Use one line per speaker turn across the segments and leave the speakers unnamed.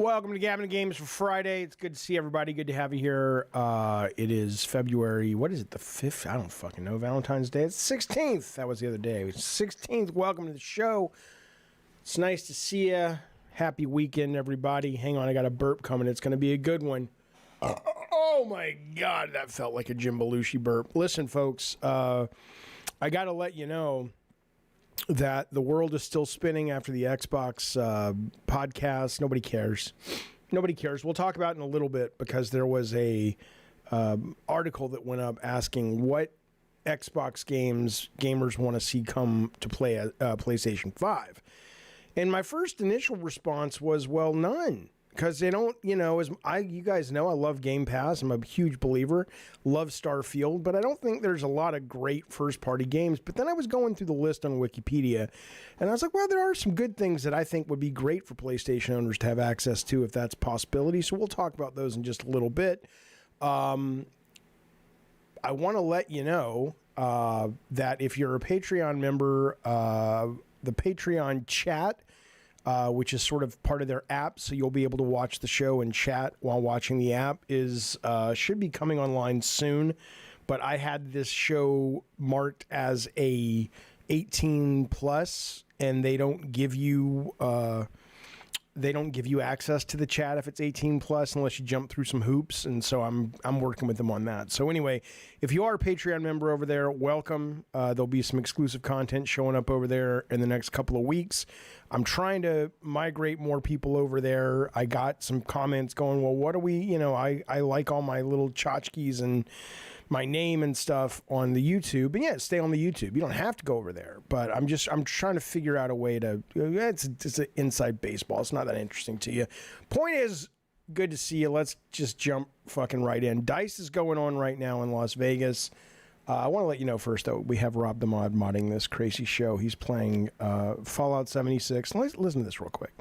Welcome to Gavin Games for Friday. It's good to see everybody. Good to have you here. It is February, what is it, the 5th? I don't fucking know. Valentine's Day. It's 16th. That was the other day. It's 16th. Welcome to the show. It's nice to see you. Happy weekend, everybody. Hang on, I got a burp coming. It's going to be a good one. Oh my God, that felt like a Jim Belushi burp. Listen, folks, I got to let you know that the world is still spinning after the Xbox podcast. Nobody cares. Nobody cares. We'll talk about it in a little bit because there was a article that went up asking what Xbox games gamers want to see come to play a PlayStation 5. And my first initial response was, well, none. Because they don't, you know, you guys know, I love Game Pass. I'm a huge believer. Love Starfield. But I don't think there's a lot of great first-party games. But then I was going through the list on Wikipedia, and I was like, well, there are some good things that I think would be great for PlayStation owners to have access to if that's a possibility. So we'll talk about those in just a little bit. I want to let you know that if you're a Patreon member, the Patreon chat, which is sort of part of their app, so you'll be able to watch the show and chat while watching the app, should be coming online soon. But I had this show marked as a 18 plus, and they don't give you access to the chat if it's 18 plus unless you jump through some hoops, and so I'm working with them on that. So anyway, if you are a Patreon member over there, welcome. There'll be some exclusive content showing up over there in the next couple of weeks. I'm trying to migrate more people over there. I got some comments going, well, what do we, I like all my little tchotchkes and my name and stuff on the YouTube. And yeah, stay on the YouTube. You don't have to go over there, but I'm trying to figure out a way to, it's an inside baseball. It's not that interesting to you. Point is, good to see you. Let's just jump fucking right in. DICE is going on right now in Las Vegas. I want to let you know first, though, we have Rob the Mod modding this crazy show. He's playing Fallout 76. Listen to this real quick.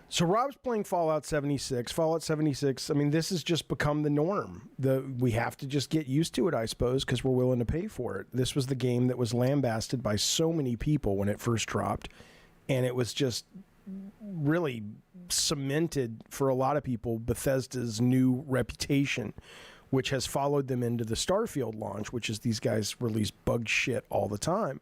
So Rob's playing Fallout 76. Fallout 76, I mean, this has just become the norm. We have to just get used to it, I suppose, because we're willing to pay for it. This was the game that was lambasted by so many people when it first dropped, and it was just really cemented for a lot of people Bethesda's new reputation, which has followed them into the Starfield launch, which is these guys release bug shit all the time.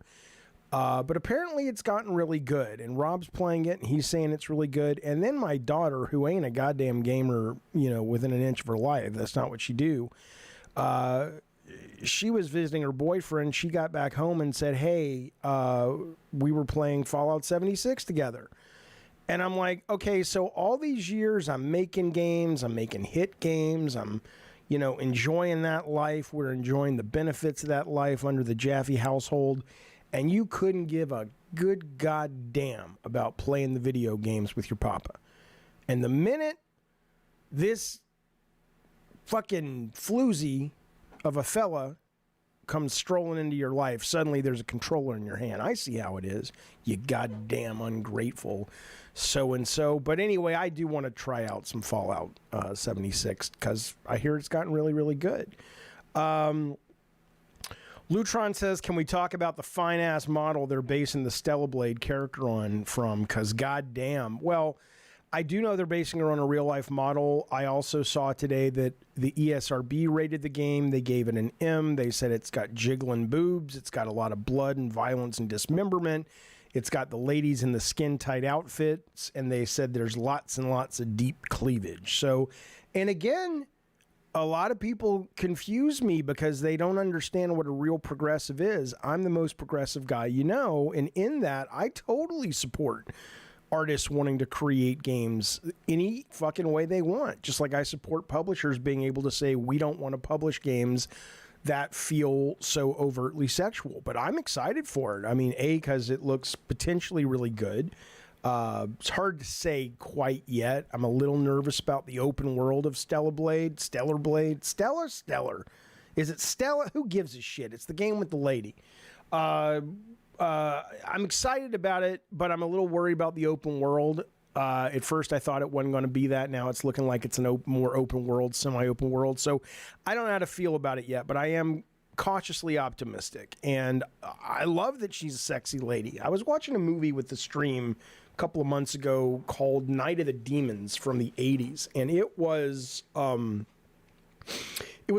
But apparently it's gotten really good, and Rob's playing it, and he's saying it's really good. And then my daughter, who ain't a goddamn gamer, within an inch of her life, that's not what she do, she was visiting her boyfriend. She got back home and said, hey, we were playing Fallout 76 together. And I'm like, okay, so all these years I'm making games, I'm making hit games, I'm enjoying that life. We're enjoying the benefits of that life under the Jaffe household. And you couldn't give a good goddamn about playing the video games with your papa. And the minute this fucking floozy of a fella comes strolling into your life, suddenly there's a controller in your hand. I see how it is. You goddamn ungrateful so-and-so. But anyway, I do want to try out some Fallout 76 because I hear it's gotten really, really good. Lutron says, can we talk about the fine-ass model they're basing the Stella Blade character on from? Because goddamn. Well, I do know they're basing her on a real-life model. I also saw today that the ESRB rated the game. They gave it an M. They said it's got jiggling boobs. It's got a lot of blood and violence and dismemberment. It's got the ladies in the skin-tight outfits. And they said there's lots and lots of deep cleavage. So, and again, a lot of people confuse me because they don't understand what a real progressive is. I'm the most progressive guy and in that, I totally support artists wanting to create games any fucking way they want. Just like I support publishers being able to say, we don't want to publish games that feel so overtly sexual. But I'm excited for it. I mean, because it looks potentially really good. It's hard to say quite yet. I'm a little nervous about the open world of Stellar Blade. Stellar? Is it Stella? Who gives a shit? It's the game with the lady. I'm excited about it, but I'm a little worried about the open world. At first, I thought it wasn't going to be that. Now it's looking like it's more open world, semi-open world. So I don't know how to feel about it yet, but I am cautiously optimistic, and I love that she's a sexy lady. I was watching a movie with the stream a couple of months ago called Night of the Demons from the 80s, and it was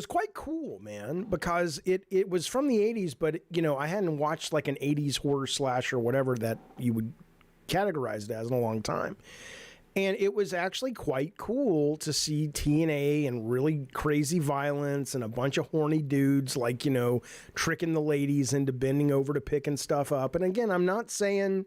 quite cool, man, because it was from the 80s, but, you know, I hadn't watched like an 80s horror slasher or whatever that you would categorize it as in a long time. And it was actually quite cool to see TNA and really crazy violence and a bunch of horny dudes, like, you know, tricking the ladies into bending over to picking stuff up. And again, I'm not saying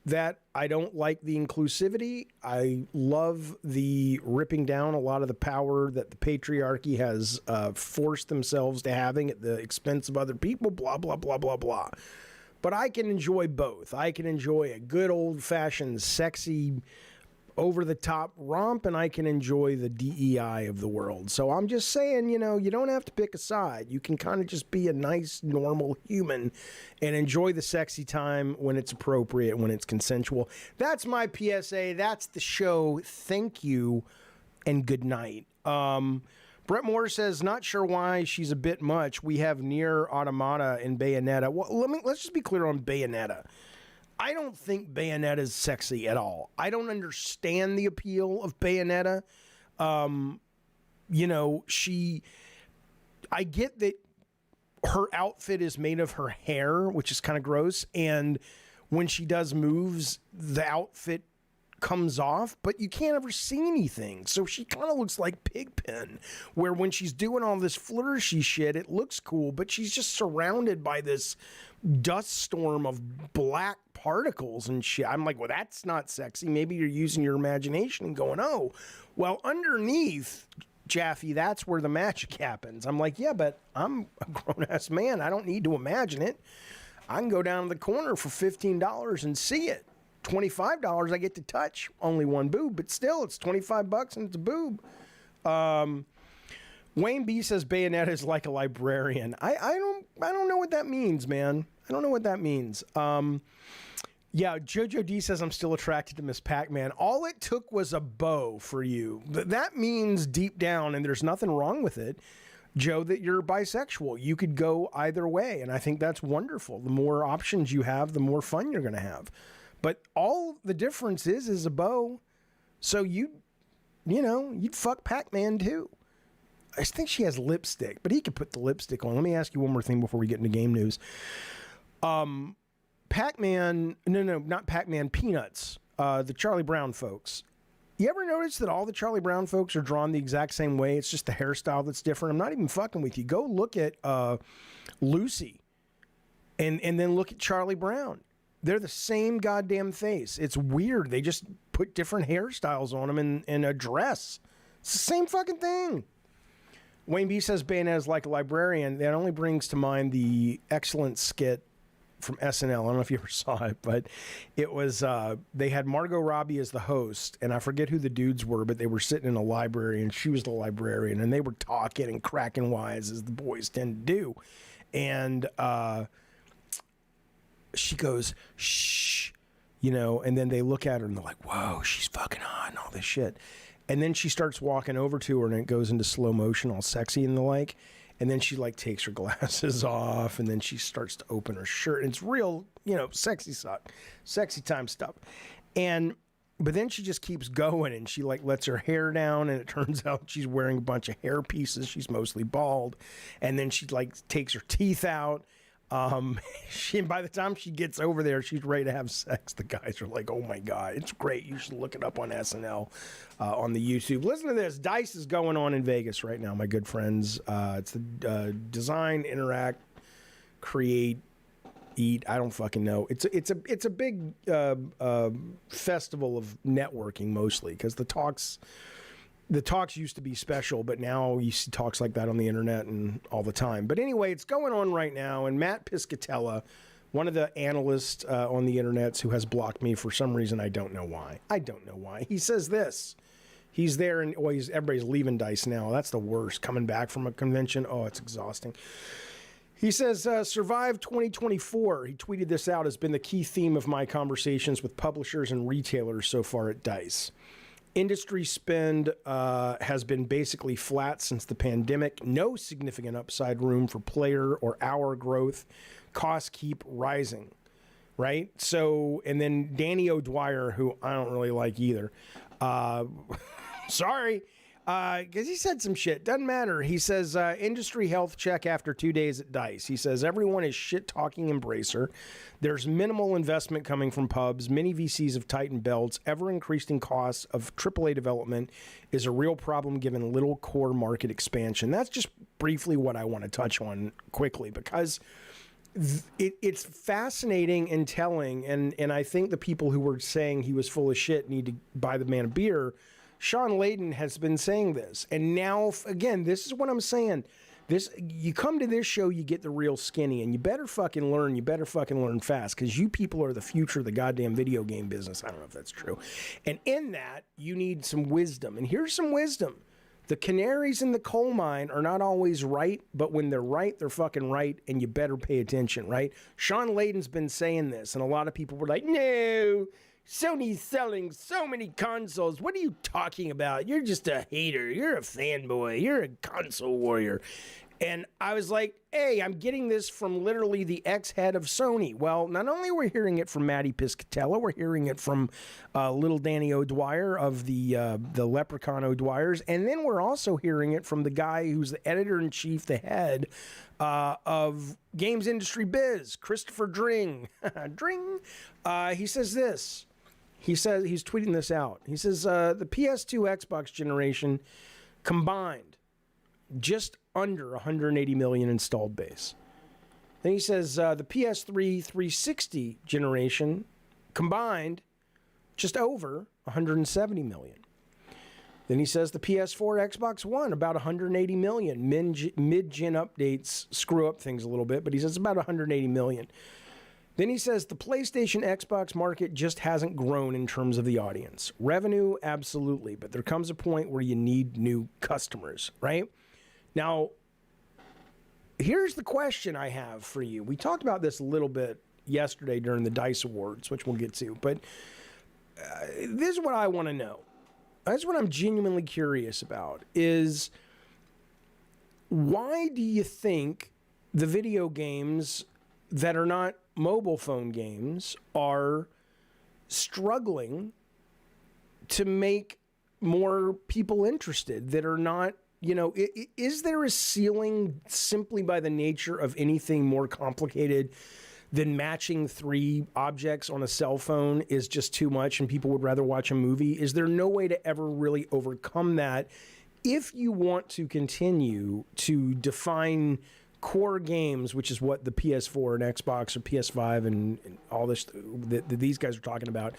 that I don't like the inclusivity. I love the ripping down a lot of the power that the patriarchy has forced themselves to having at the expense of other people, blah, blah, blah, blah, blah. But I can enjoy both. I can enjoy a good old-fashioned, sexy, over-the-top romp, and I can enjoy the DEI of the world. So I'm just saying, you know, you don't have to pick a side. You can kind of just be a nice, normal human and enjoy the sexy time when it's appropriate, when it's consensual. That's my PSA. That's the show. Thank you, and good night. Brett Moore says, not sure why she's a bit much. We have Nier Automata and Bayonetta. Well, let's just be clear on Bayonetta. I don't think Bayonetta is sexy at all. I don't understand the appeal of Bayonetta. You know, I get that her outfit is made of her hair, which is kind of gross. And when she does moves, the outfit comes off, but you can't ever see anything. So she kind of looks like Pigpen, where when she's doing all this flourishy shit, it looks cool, but she's just surrounded by this dust storm of black particles and shit. I'm like, well, that's not sexy. Maybe you're using your imagination and going, oh, well, underneath, Jaffe, that's where the magic happens. I'm like, yeah, but I'm a grown-ass man. I don't need to imagine it. I can go down to the corner for $15 and see it. $25, I get to touch only one boob, but still, it's $25 and it's a boob. Wayne B says Bayonetta is like a librarian. I don't know what that means, man. I don't know what that means. Yeah, Jojo D says I'm still attracted to Miss Pac-Man. All it took was a bow for you. That means deep down, and there's nothing wrong with it, Joe, that you're bisexual. You could go either way, and I think that's wonderful. The more options you have, the more fun you're going to have. But all the difference is a bow. So you'd fuck Pac-Man too. I think she has lipstick, but he could put the lipstick on. Let me ask you one more thing before we get into game news. Pac-Man, not Pac-Man, Peanuts, the Charlie Brown folks. You ever notice that all the Charlie Brown folks are drawn the exact same way? It's just the hairstyle that's different. I'm not even fucking with you. Go look at Lucy and then look at Charlie Brown. They're the same goddamn face. It's weird. They just put different hairstyles on them in a dress. It's the same fucking thing. Wayne B says Bayonetta is like a librarian. That only brings to mind the excellent skit from SNL. I don't know if you ever saw it, but it was, they had Margot Robbie as the host, and I forget who the dudes were, but they were sitting in a library, and she was the librarian, and they were talking and cracking wise, as the boys tend to do. And she goes, shh, and then they look at her, and they're like, whoa, she's fucking hot and all this shit. And then she starts walking over to her, and it goes into slow motion, all sexy and the like. And then she takes her glasses off, and then she starts to open her shirt. And it's real, sexy time stuff. But then she just keeps going, and she lets her hair down, and it turns out she's wearing a bunch of hair pieces. She's mostly bald. And then she takes her teeth out. By the time she gets over there, she's ready to have sex. The guys are like, oh my God, it's great. You should look it up on SNL, on the YouTube. Listen to this. DICE is going on in Vegas right now, my good friends. It's the Design, Interact, Create, Eat. I don't fucking know. It's a big festival of networking mostly, because the talks used to be special, but now you see talks like that on the internet and all the time. But anyway, it's going on right now, and Matt Piscatella, one of the analysts on the internet who has blocked me for some reason, I don't know why. He says this. He's there, and everybody's leaving DICE now. That's the worst, coming back from a convention. Oh, it's exhausting. He says, Survive 2024, he tweeted this out, has been the key theme of my conversations with publishers and retailers so far at DICE. Industry spend has been basically flat since the pandemic. No significant upside room for player or hour growth. Costs keep rising, right? So, and then Danny O'Dwyer, who I don't really like either. Sorry. Because he said some shit. Doesn't matter. He says, industry health check after 2 days at DICE. He says, everyone is shit-talking Embracer. There's minimal investment coming from pubs. Many VCs have tightened belts. Ever-increasing costs of AAA development is a real problem given little core market expansion. That's just briefly what I want to touch on quickly, because it's fascinating and telling, and I think the people who were saying he was full of shit need to buy the man a beer. Sean Layden has been saying this, and now, again, this is what I'm saying. This, you come to this show, you get the real skinny, and you better fucking learn. You better fucking learn fast, because you people are the future of the goddamn video game business. I don't know if that's true. And in that, you need some wisdom. And here's some wisdom. The canaries in the coal mine are not always right, but when they're right, they're fucking right, and you better pay attention, right? Sean Layden's been saying this, and a lot of people were like, no, Sony's selling so many consoles. What are you talking about? You're just a hater. You're a fanboy. You're a console warrior. And I was like, hey, I'm getting this from literally the ex-head of Sony. Well, not only are we hearing it from Matty Piscatella, we're hearing it from little Danny O'Dwyer of the Leprechaun O'Dwyers, and then we're also hearing it from the guy who's the editor-in-chief, the head of Games Industry Biz, Christopher Dring. Dring. He says this. He says, he's tweeting this out. He says, the PS2 Xbox generation combined just under 180 million installed base. Then he says the PS3 360 generation combined just over 170 million. Then he says the PS4 Xbox One about 180 million. Mid-gen updates screw up things a little bit, but he says about 180 million. Then he says the PlayStation Xbox market just hasn't grown in terms of the audience. Revenue, absolutely, but there comes a point where you need new customers, right? Now, here's the question I have for you. We talked about this a little bit yesterday during the DICE Awards, which we'll get to, but this is what I want to know. That's what I'm genuinely curious about, is why do you think the video games that are not mobile phone games are struggling to make more people interested that are not, you know, is there a ceiling simply by the nature of anything more complicated than matching three objects on a cell phone is just too much and people would rather watch a movie? Is there no way to ever really overcome that if you want to continue to define core games, which is what the PS4 and Xbox or PS5 and all this that these guys are talking about,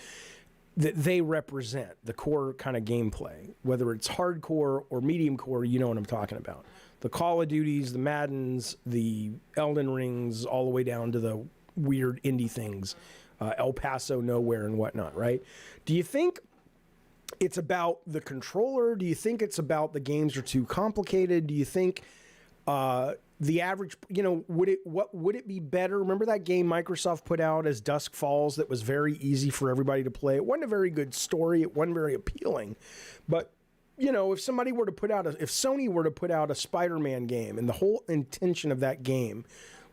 that they represent the core kind of gameplay, whether it's hardcore or medium core, you know what I'm talking about. The Call of Duties, the Maddens, the Elden Rings, all the way down to the weird indie things, El Paso Nowhere and whatnot, right? Do you think it's about the controller? Do you think it's about the games are too complicated? Do you think the average, you know, would it be better? Remember that game Microsoft put out as Dusk Falls that was very easy for everybody to play? It wasn't a very good story. It wasn't very appealing. But, you know, if somebody were to put out if Sony were to put out a Spider-Man game, and the whole intention of that game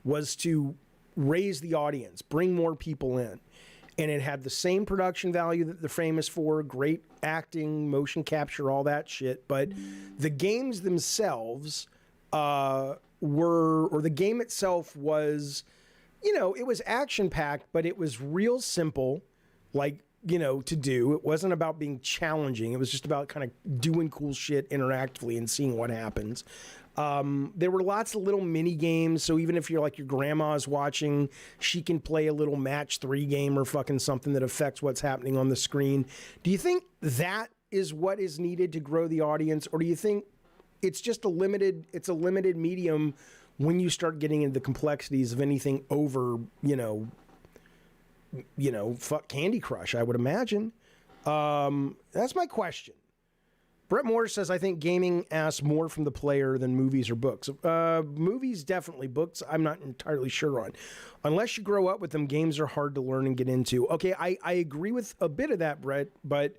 was to raise the audience, bring more people in, and it had the same production value that they're famous for, great acting, motion capture, all that shit, but the games themselves the game itself was, you know, it was action-packed, but it was real simple, like, you know, to do. It wasn't about being challenging. It was just about kind of doing cool shit interactively and seeing what happens. There were lots of little mini games, so even if you're like your grandma's watching, she can play a little match 3 game or fucking something that affects what's happening on the screen. Do you think that is what is needed to grow the audience, or do you think it's just a limited medium when you start getting into the complexities of anything over, you know, fuck Candy Crush, I would imagine. That's my question. Brett Moore says, I think gaming asks more from the player than movies or books. Movies, definitely. Books, I'm not entirely sure on. Unless you grow up with them, games are hard to learn and get into. Okay, I agree with a bit of that, Brett, but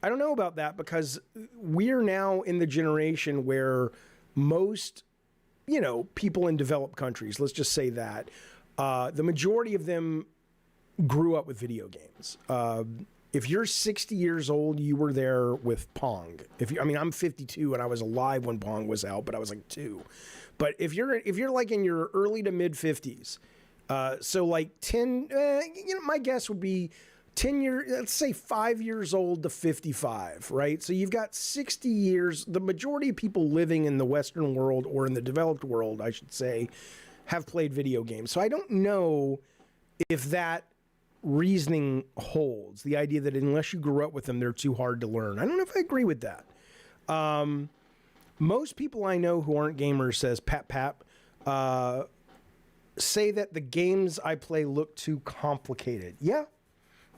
I don't know about that because we're now in the generation where most, people in developed countries, let's just say that, the majority of them grew up with video games. If you're 60 years old, you were there with Pong. I'm 52 and I was alive when Pong was out, but I was like 2. But if you're like in your early to mid 50s, so like 10, my guess would be 10 years, let's say 5 years old to 55, right? So you've got 60 years. The majority of people living in the Western world, or in the developed world, I should say, have played video games. So I don't know if that reasoning holds, the idea that unless you grew up with them, they're too hard to learn. I don't know if I agree with that. Most people I know who aren't gamers, says Pap, say that the games I play look too complicated. Yeah.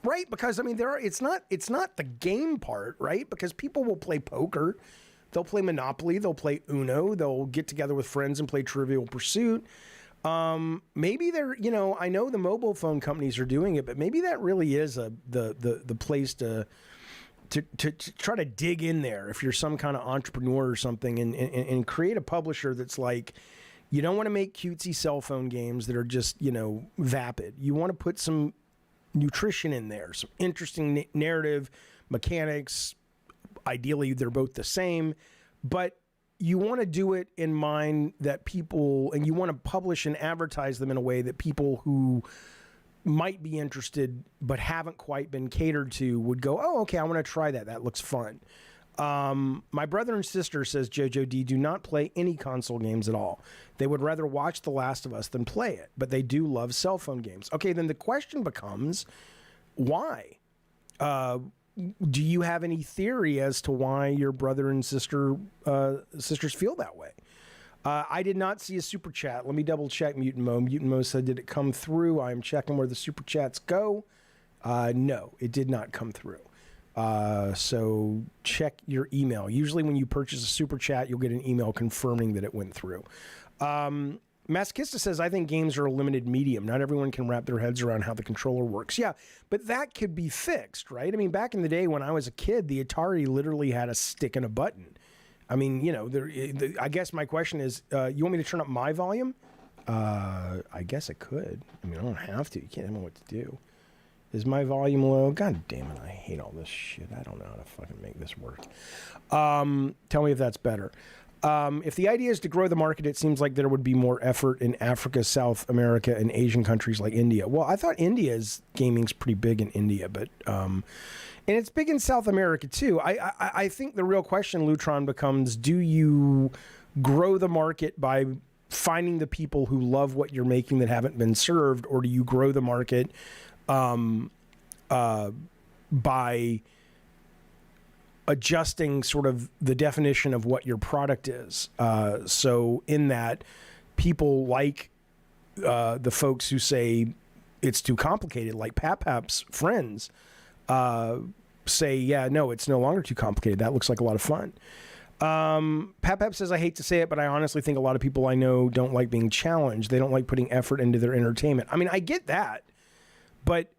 Right, because it's not the game part, right? Because people will play poker, they'll play Monopoly, they'll play Uno, they'll get together with friends and play Trivial Pursuit. Maybe they're, I know the mobile phone companies are doing it, but maybe that really is the place to try to dig in there if you're some kind of entrepreneur or something, and create a publisher that's like, you don't want to make cutesy cell phone games that are just vapid. You want to put some nutrition in there, some interesting narrative mechanics. Ideally, they're both the same, but you want to do it in mind that people, and you want to publish and advertise them in a way that people who might be interested but haven't quite been catered to would go, oh, okay, I want to try that. That looks fun. My brother and sister, says Jojo D, do not play any console games at all. They would rather watch The Last of Us than play it, but they do love cell phone games. Okay, then the question becomes, why? Do you have any theory as to why your brother and sisters feel that way? I did not see a super chat. Let me double check Mutant Mo. Mutant Mo said, did it come through? I am checking where the super chats go. No, it did not come through. So check your email. Usually when you purchase a super chat, you'll get an email confirming that it went through. Masochista says, I think games are a limited medium. Not everyone can wrap their heads around how the controller works. Yeah, but that could be fixed, right? Back in the day when I was a kid, the Atari literally had a stick and a button. I guess my question is, you want me to turn up my volume? I guess I could. I don't have to. You can't tell me what to do. Is my volume low? God damn it, I hate all this shit. I don't know how to fucking make this work. Tell me if that's better. If the idea is to grow the market, it seems like there would be more effort in Africa, South America, and Asian countries like India. Well, I thought India's gaming's pretty big in India, but and it's big in South America too. I think the real question, Lutron, becomes: do you grow the market by finding the people who love what you're making that haven't been served, or do you grow the market by adjusting sort of the definition of what your product is? So in that, people like the folks who say it's too complicated, like Pap's friends, say, yeah, no, it's no longer too complicated. That looks like a lot of fun. Pap says, I hate to say it, but I honestly think a lot of people I know don't like being challenged. They don't like putting effort into their entertainment. I get that, but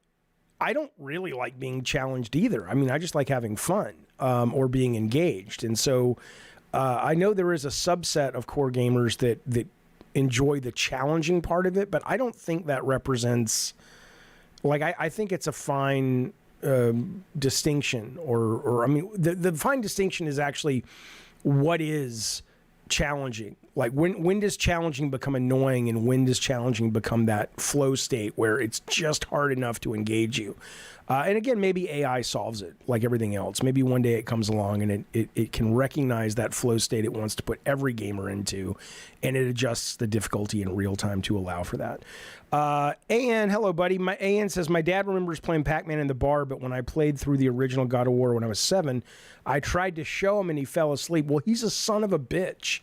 I don't really like being challenged either. I just like having fun, or being engaged. And so I know there is a subset of core gamers that enjoy the challenging part of it, but I don't think that represents, I think it's a fine distinction, or the fine distinction is actually what is challenging. Like when does challenging become annoying, and when does challenging become that flow state where it's just hard enough to engage you? And again, maybe AI solves it like everything else. Maybe one day it comes along and it can recognize that flow state it wants to put every gamer into, and it adjusts the difficulty in real time to allow for that. AN, hello, buddy. AN says, my dad remembers playing Pac-Man in the bar, but when I played through the original God of War when I was 7, I tried to show him and he fell asleep. Well, he's a son of a bitch,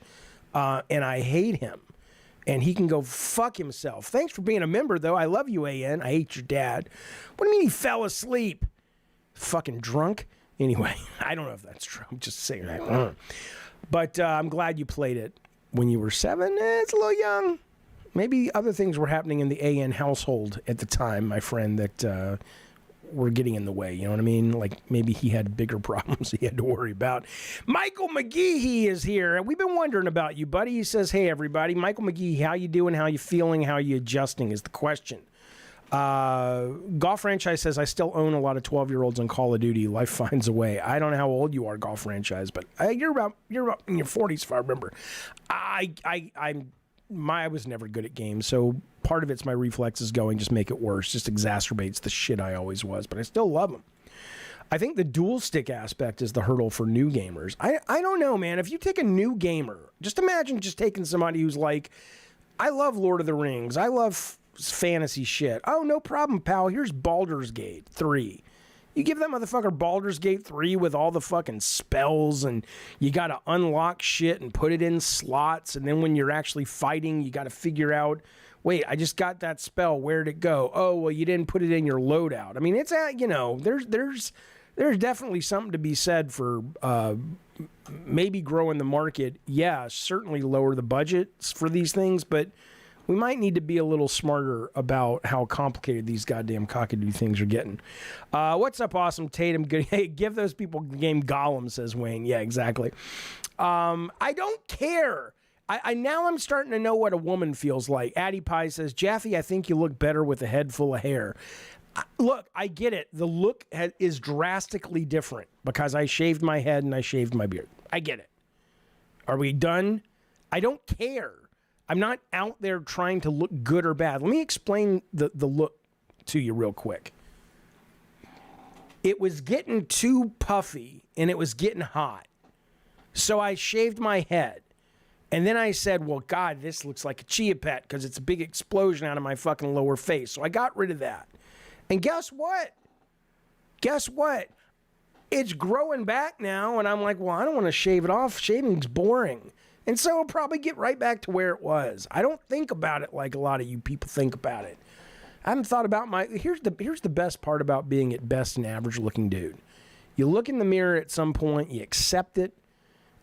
and I hate him. And he can go fuck himself. Thanks for being a member, though. I love you, AN. I hate your dad. What do you mean he fell asleep? Fucking drunk? Anyway, I don't know if that's true. I'm just saying that. But I'm glad you played it when you were 7. It's a little young. Maybe other things were happening in the AN household at the time, my friend, that were getting in the way. You know what I mean? Like maybe he had bigger problems he had to worry about. Michael McGee is here. We've been wondering about you, buddy. He says, hey, everybody. Michael McGee, how you doing? How you feeling? How you adjusting is the question. Golf Franchise says, I still own a lot of 12-year-olds on Call of Duty. Life finds a way. I don't know how old you are, Golf Franchise, but you're about in your 40s if I remember. I was never good at games, so part of it's my reflexes going just make it worse, just exacerbates the shit I always was, but I still love them. I think the dual stick aspect is the hurdle for new gamers. I don't know, man. If you take a new gamer, just imagine just taking somebody who's like, I love Lord of the Rings. I love fantasy shit. Oh, no problem, pal. Here's Baldur's Gate 3. You give that motherfucker Baldur's Gate 3 with all the fucking spells, and you got to unlock shit and put it in slots, and then when you're actually fighting, you got to figure out, wait, I just got that spell. Where'd it go? Oh, well, you didn't put it in your loadout. I mean, it's there's definitely something to be said for maybe growing the market. Yeah, certainly lower the budgets for these things, but we might need to be a little smarter about how complicated these goddamn cockadoo things are getting. What's up, Awesome Tatum? Good. Hey, give those people the game Gollum, says Wayne. Yeah, exactly. I don't care. Now I'm starting to know what a woman feels like. Addie Pie says, Jaffe, I think you look better with a head full of hair. Look, I get it. The look is drastically different because I shaved my head and I shaved my beard. I get it. Are we done? I don't care. I'm not out there trying to look good or bad. Let me explain the look to you real quick. It was getting too puffy and it was getting hot. So I shaved my head. And then I said, well, God, this looks like a chia pet because it's a big explosion out of my fucking lower face. So I got rid of that. And guess what? Guess what? It's growing back now. And I'm like, well, I don't want to shave it off. Shaving's boring. And so it'll probably get right back to where it was. I don't think about it like a lot of you people think about it. I haven't thought about here's the best part about being at best an average looking dude. You look in the mirror at some point, you accept it,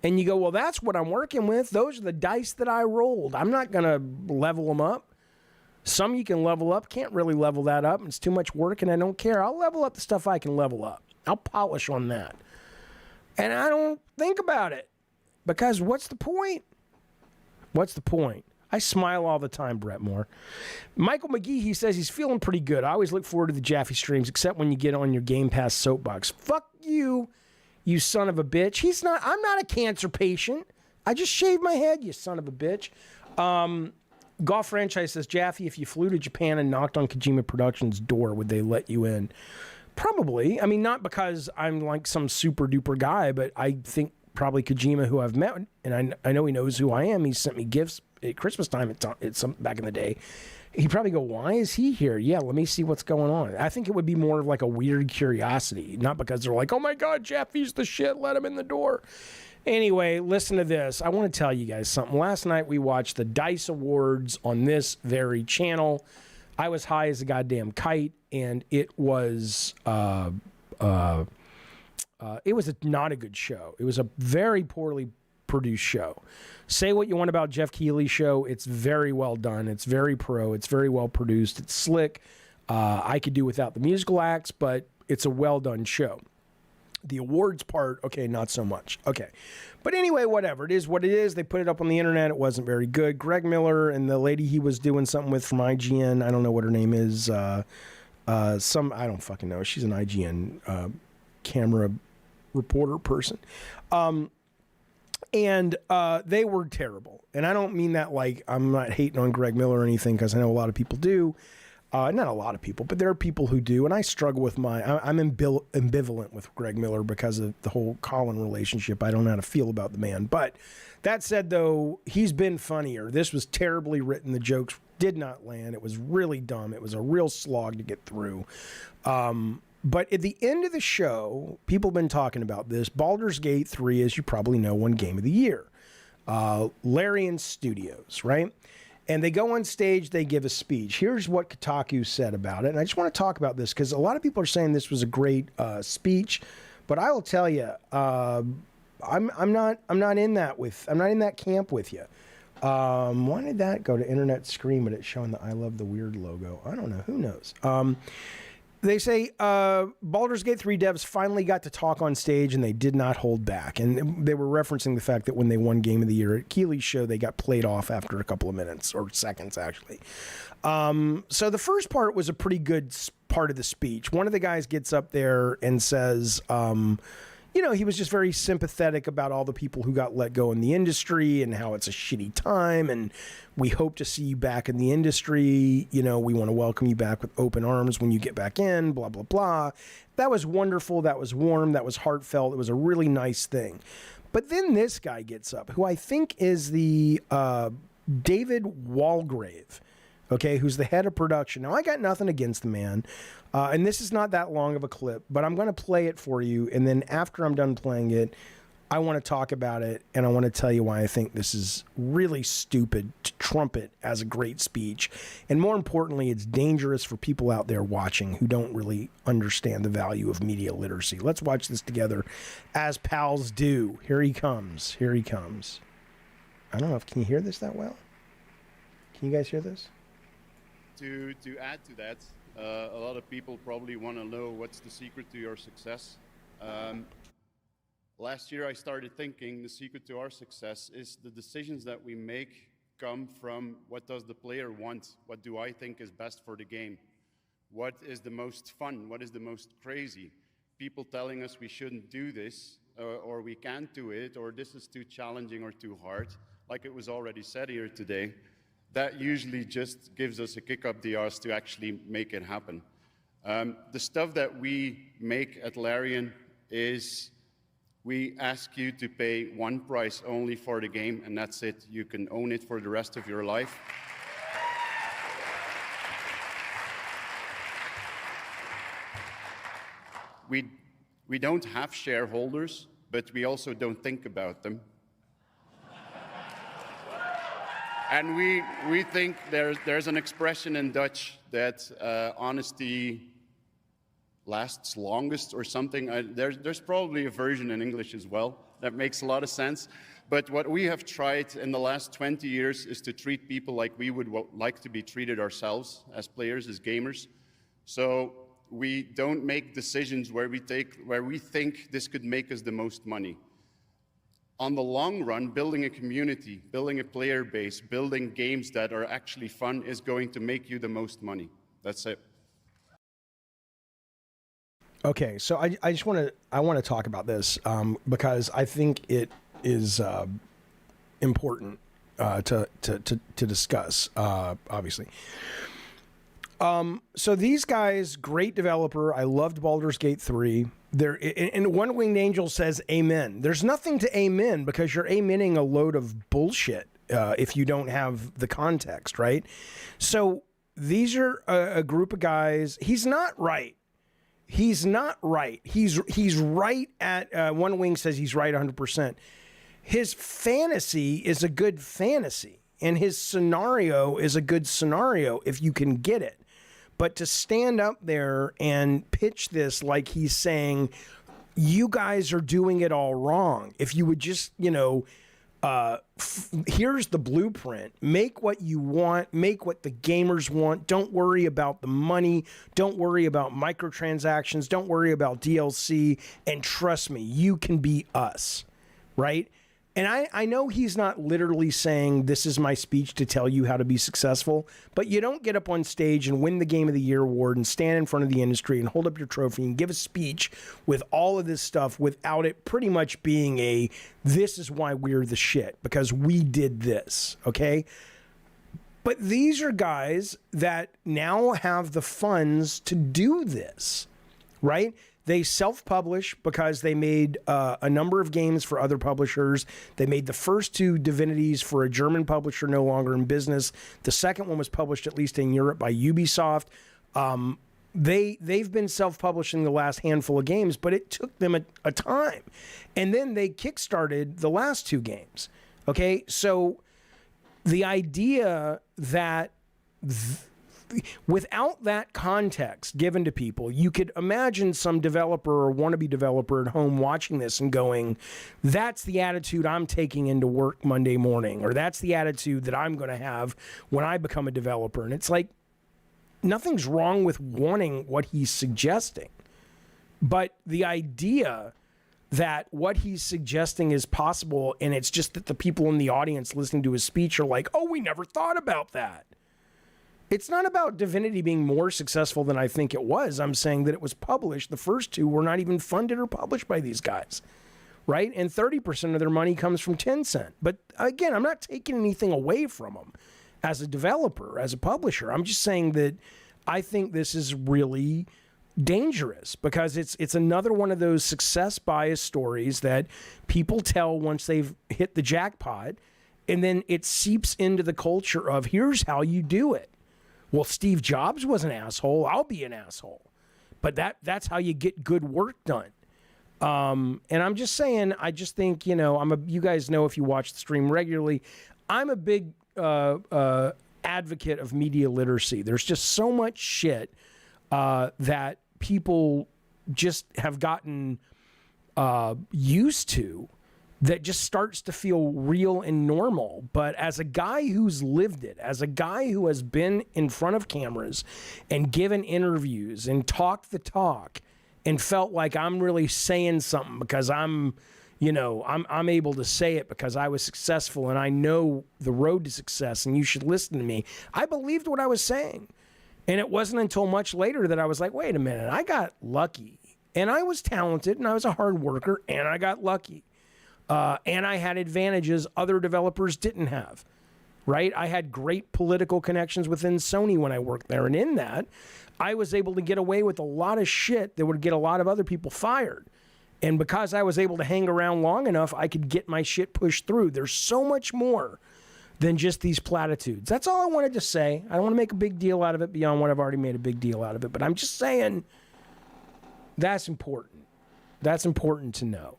and you go, well, that's what I'm working with. Those are the dice that I rolled. I'm not going to level them up. Some you can level up. Can't really level that up. It's too much work, and I don't care. I'll level up the stuff I can level up. I'll polish on that. And I don't think about it. Because what's the point? What's the point? I smile all the time, Brett Moore. Michael McGee, he says he's feeling pretty good. I always look forward to the Jaffe streams, except when you get on your Game Pass soapbox. Fuck you, you son of a bitch. I'm not a cancer patient. I just shaved my head, you son of a bitch. Golf Franchise says, Jaffe, if you flew to Japan and knocked on Kojima Productions' door, would they let you in? Probably. I mean, not because I'm like some super duper guy, but I think probably Kojima, who I've met, and I know he knows who I am. He sent me gifts at Christmas time back in the day. He'd probably go, why is he here? Yeah, let me see what's going on. I think it would be more of like a weird curiosity, not because they're like, oh my God, Jaffe's the shit, let him in the door. Anyway, listen to this. I want to tell you guys something. Last night we watched the DICE Awards on this very channel. I was high as a goddamn kite, and it was not a good show. It was a very poorly produced show. Say what you want about Jeff Keighley's show. It's very well done. It's very pro. It's very well produced. It's slick. I could do without the musical acts, but it's a well done show. The awards part, okay, not so much. Okay. But anyway, whatever. It is what it is. They put it up on the internet. It wasn't very good. Greg Miller and the lady he was doing something with from IGN, I don't know what her name is. I don't fucking know. She's an IGN camera reporter person. And they were terrible. And I don't mean that like I'm not hating on Greg Miller or anything, because I know a lot of people do. Not a lot of people, but there are people who do. And I struggle with I'm ambivalent with Greg Miller because of the whole Colin relationship. I don't know how to feel about the man. But that said, though, he's been funnier. This was terribly written. The jokes did not land. It was really dumb. It was a real slog to get through. But at the end of the show, people have been talking about this. Baldur's Gate 3, as you probably know, won Game of the Year. Larian Studios, right? And they go on stage, they give a speech. Here's what Kotaku said about it. And I just want to talk about this because a lot of people are saying this was a great speech. But I will tell you, I'm not in that camp with you. Why did that go to Internet Scream, but it's showing the I Love the Weird logo? I don't know. Who knows? They say Baldur's Gate 3 devs finally got to talk on stage and they did not hold back. And they were referencing the fact that when they won Game of the Year at Keighley's show, they got played off after a couple of minutes or seconds, actually. So the first part was a pretty good part of the speech. One of the guys gets up there and says, you know, he was just very sympathetic about all the people who got let go in the industry and how it's a shitty time. And we hope to see you back in the industry. You know, we want to welcome you back with open arms when you get back in, blah, blah, blah. That was wonderful. That was warm. That was heartfelt. It was a really nice thing. But then this guy gets up, who I think is the David Walgrave, okay, who's the head of production. Now, I got nothing against the man. And this is not that long of a clip, but I'm going to play it for you. And then after I'm done playing it, I want to talk about it. And I want to tell you why I think this is really stupid to trumpet as a great speech. And more importantly, it's dangerous for people out there watching who don't really understand the value of media literacy. Let's watch this together as pals do. Here he comes. Here he comes. I don't know if, can you hear this that well? Can you guys hear this?
To add to that, a lot of people probably want to know what's the secret to your success. Last year I started thinking the secret to our success is the decisions that we make come from what does the player want? What do I think is best for the game? What is the most fun? What is the most crazy? People telling us we shouldn't do this or we can't do it or this is too challenging or too hard, like it was already said here today. That usually just gives us a kick up the arse to actually make it happen. The stuff that we make at Larian is we ask you to pay one price only for the game, and that's it. You can own it for the rest of your life. We don't have shareholders, but we also don't think about them. And we think there's an expression in Dutch that honesty lasts longest or something. There's probably a version in English as well that makes a lot of sense. But what we have tried in the last 20 years is to treat people like we would like to be treated ourselves as players, as gamers. So we don't make decisions where we think this could make us the most money. On the long run, building a community, building a player base, building games that are actually fun is going to make you the most money. That's it.
Okay, so I just want to talk about this because I think it is important to discuss. Obviously. So these guys, great developer. I loved Baldur's Gate 3. And One Winged Angel says amen. There's nothing to amen because you're amening a load of bullshit if you don't have the context, right? So these are a group of guys. He's not right. He's not right. He's right at One Wing says he's right 100%. His fantasy is a good fantasy, and his scenario is a good scenario if you can get it. But to stand up there and pitch this like he's saying, you guys are doing it all wrong. If you would just, you know, here's the blueprint. Make what you want. Make what the gamers want. Don't worry about the money. Don't worry about microtransactions. Don't worry about DLC. And trust me, you can be us, right? And I know he's not literally saying this is my speech to tell you how to be successful, but you don't get up on stage and win the Game of the Year award and stand in front of the industry and hold up your trophy and give a speech with all of this stuff without it pretty much being this is why we're the shit, because we did this, okay? But these are guys that now have the funds to do this, right? They self-publish because they made a number of games for other publishers. They made the first two Divinities for a German publisher no longer in business. The second one was published, at least in Europe, by Ubisoft. They've been self-publishing the last handful of games, but it took them a time. And then they kickstarted the last two games. Okay, so the idea that without that context given to people, you could imagine some developer or wannabe developer at home watching this and going, that's the attitude I'm taking into work Monday morning, or that's the attitude that I'm going to have when I become a developer. And it's like, nothing's wrong with wanting what he's suggesting. But the idea that what he's suggesting is possible, and it's just that the people in the audience listening to his speech are like, oh, we never thought about that. It's not about Divinity being more successful than I think it was. I'm saying that it was published. The first two were not even funded or published by these guys, right? And 30% of their money comes from Tencent. But again, I'm not taking anything away from them as a developer, as a publisher. I'm just saying that I think this is really dangerous because it's another one of those success bias stories that people tell once they've hit the jackpot, and then it seeps into the culture of here's how you do it. Well, Steve Jobs was an asshole. I'll be an asshole. But that's how you get good work done. And I'm just saying, I just think, you guys know if you watch the stream regularly, I'm a big advocate of media literacy. There's just so much shit that people just have gotten used to that just starts to feel real and normal. But as a guy who's lived it, as a guy who has been in front of cameras and given interviews and talked the talk and felt like I'm really saying something because I'm able to say it because I was successful and I know the road to success and you should listen to me. I believed what I was saying. And it wasn't until much later that I was like, wait a minute, I got lucky. And I was talented and I was a hard worker and I got lucky. And I had advantages other developers didn't have, right? I had great political connections within Sony when I worked there. And in that, I was able to get away with a lot of shit that would get a lot of other people fired. And because I was able to hang around long enough, I could get my shit pushed through. There's so much more than just these platitudes. That's all I wanted to say. I don't want to make a big deal out of it beyond what I've already made a big deal out of it. But I'm just saying that's important. That's important to know.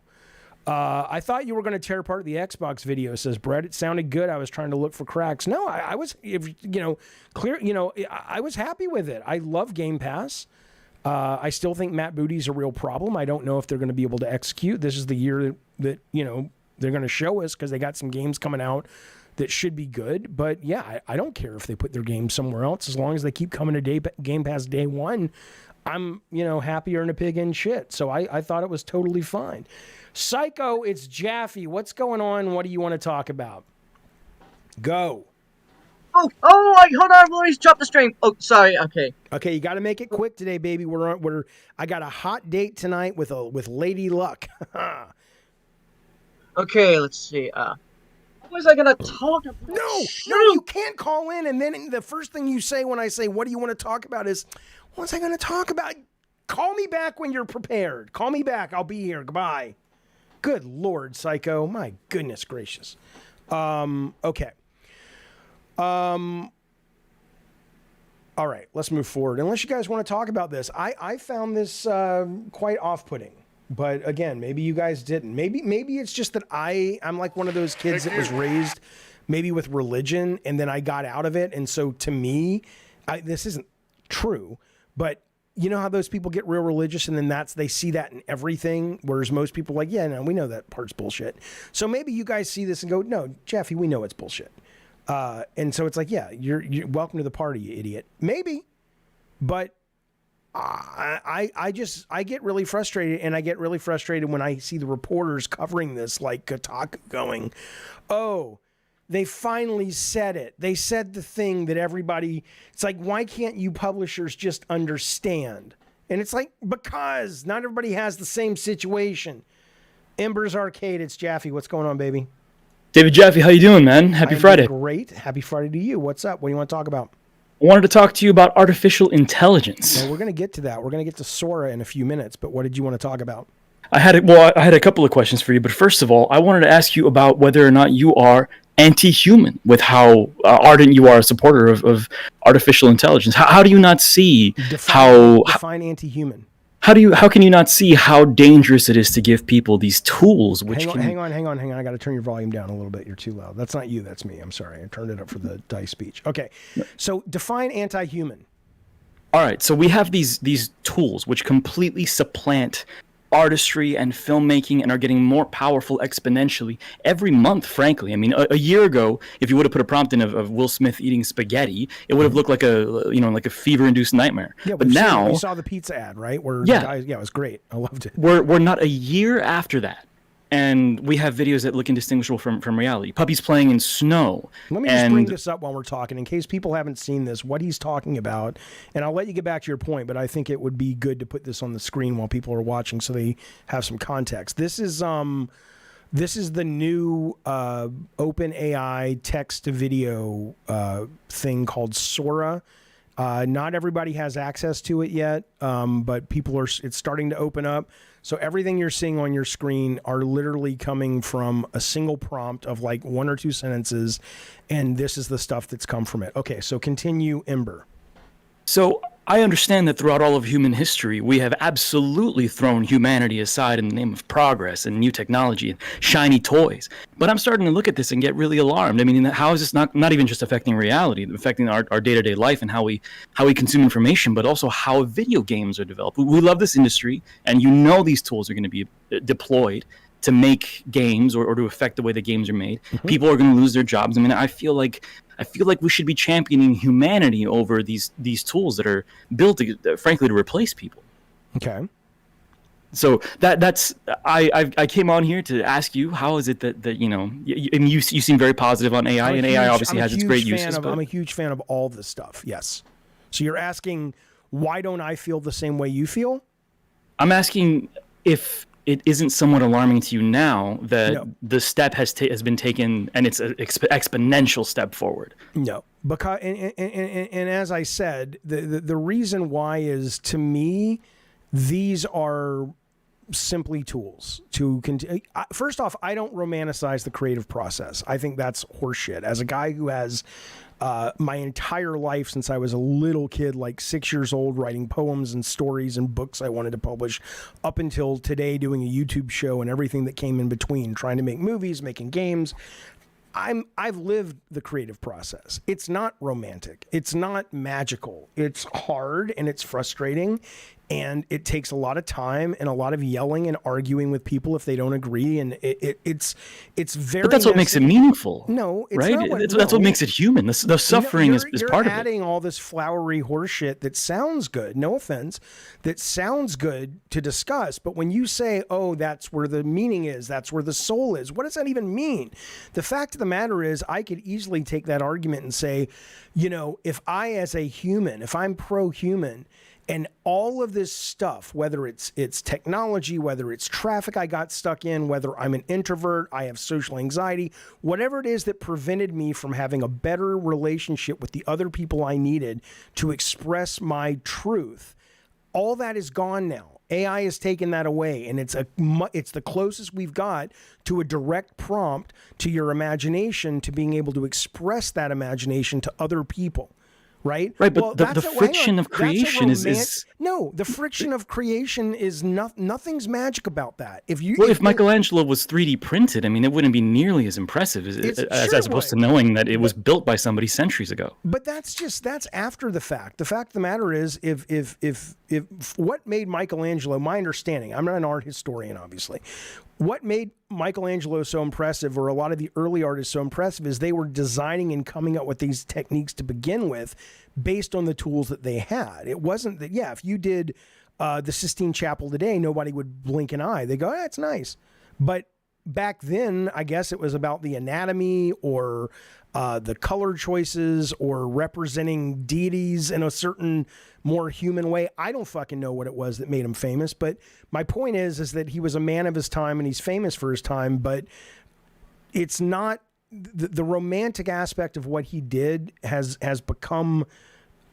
I thought you were going to tear apart the Xbox video, says Brett. It sounded good. I was trying to look for cracks. No, I was, I was happy with it. I love Game Pass. I still think Matt Booty's a real problem. I don't know if they're going to be able to execute. This is the year that they're going to show us because they got some games coming out that should be good. But yeah, I don't care if they put their games somewhere else as long as they keep coming to Game Pass day one. I'm, happier than a pig in shit. So I thought it was totally fine. Psycho, it's Jaffe. What's going on? What do you want to talk about? Go.
Hold on, Lori's dropped the stream. Oh, sorry. Okay,
you got to make it quick today, baby. I got a hot date tonight with Lady Luck.
Okay, let's see. What was I gonna talk about?
No, you can't call in and then the first thing you say when I say, what do you want to talk about is, what was I going to talk about? Call me back when you're prepared. Call me back. I'll be here. Goodbye. Good Lord, Psycho. My goodness gracious. Okay. All right, let's move forward. Unless you guys want to talk about this. I found this quite off-putting. But again, maybe you guys didn't. Maybe it's just that I'm like one of those kids that was raised maybe with religion and then I got out of it. And so to me, this isn't true, but you know how those people get real religious and then they see that in everything, whereas most people are like, yeah, no, we know that part's bullshit. So maybe you guys see this and go, no, Jaffe, we know it's bullshit. And so it's like, yeah, you're welcome to the party, you idiot. Maybe, but I get really frustrated, and I get really frustrated when I see the reporters covering this like Kotaku going, oh, they finally said it. They said the thing that everybody, it's like, why can't you publishers just understand? And it's like, because not everybody has the same situation. Embers Arcade, it's Jaffe. What's going on, baby?
David Jaffe, how you doing, man? Happy Friday.
Great. Happy Friday to you. What's up? What do you want to talk about?
I wanted to talk to you about artificial intelligence.
Well, we're going to get to that. We're going to get to Sora in a few minutes, but what did you want to talk about?
I had a couple of questions for you, but first of all, I wanted to ask you about whether or not you are anti-human with how ardent you are a supporter of artificial intelligence. How do you not see
define anti-human?
How can you not see how dangerous it is to give people these tools?
Hang on. I got to turn your volume down a little bit. You're too loud. That's not you. That's me. I'm sorry. I turned it up for the dice speech. Okay. So define anti-human.
All right. So we have these tools which completely supplant artistry and filmmaking and are getting more powerful exponentially every month, frankly. I mean, a year ago, if you would have put a prompt in of Will Smith eating spaghetti, it would have looked like like a fever-induced nightmare.
Yeah,
but now
we saw the pizza ad, right? Where
yeah,
the guy, it was great. I loved it.
We're not a year after that. And we have videos that look indistinguishable from reality. Puppies playing in snow.
Let me just bring this up while we're talking, in case people haven't seen this, what he's talking about. And I'll let you get back to your point, but I think it would be good to put this on the screen while people are watching so they have some context. This is the new open AI text to video thing called Sora. Not everybody has access to it yet, but it's starting to open up. So everything you're seeing on your screen are literally coming from a single prompt of like 1 or 2 sentences, and this is the stuff that's come from it. Okay, so continue, Ember.
So I understand that throughout all of human history, we have absolutely thrown humanity aside in the name of progress and new technology and shiny toys. But I'm starting to look at this and get really alarmed. I mean, how is this not even just affecting reality, affecting our day-to-day life and how we consume information, but also how video games are developed. We love this industry, and these tools are going to be deployed to make games or to affect the way the games are made. Mm-hmm. People are going to lose their jobs. I mean, I feel like we should be championing humanity over these tools that are built, frankly, to replace people.
Okay.
So that's I came on here to ask you, how is it that you seem very positive on AI, and AI obviously has its great uses.
I'm a huge fan of all this stuff. Yes. So you're asking, why don't I feel the same way you feel?
I'm asking if it isn't somewhat alarming to you now that the step has been taken, and it's an exponential step forward.
No, because and as I said, the reason why is, to me, these are simply tools to continue. First off, I don't romanticize the creative process. I think that's horseshit. As a guy who has my entire life since I was a little kid, like 6 years old, writing poems and stories and books I wanted to publish, up until today doing a YouTube show and everything that came in between, trying to make movies, making games. I've lived the creative process. It's not romantic. It's not magical. It's hard and it's frustrating, and it takes a lot of time and a lot of yelling and arguing with people if they don't agree. And it's very.
But that's what makes it meaningful.
No, it's
right.
Not
that's what makes it human. The suffering is part of it.
You're adding all this flowery horseshit that sounds good. No offense, that sounds good to discuss. But when you say, "Oh, that's where the meaning is. That's where the soul is," what does that even mean? The fact of the matter is, I could easily take that argument and say, if I, as a human, if I'm pro-human, and all of this stuff, whether it's technology, whether it's traffic I got stuck in, whether I'm an introvert, I have social anxiety, whatever it is that prevented me from having a better relationship with the other people I needed to express my truth, all that is gone now. AI has taken that away, and it's the closest we've got to a direct prompt to your imagination, to being able to express that imagination to other people. Right?
Right, but the friction of creation is
no, the friction of creation is nothing's magic about that.
If Michelangelo was 3D printed, I mean, it wouldn't be nearly as impressive as opposed to knowing that it was built by somebody centuries ago.
But that's after the fact. The fact of the matter is, if what made Michelangelo, my understanding, I'm not an art historian, obviously. What made Michelangelo so impressive, or a lot of the early artists so impressive, is they were designing and coming up with these techniques to begin with based on the tools that they had. It wasn't that, if you did the Sistine Chapel today, nobody would blink an eye. They go, it's nice. But back then, I guess it was about the anatomy or the color choices or representing deities in a certain more human way. I don't fucking know what it was that made him famous, but my point is that he was a man of his time and he's famous for his time, but it's not the romantic aspect of what he did has become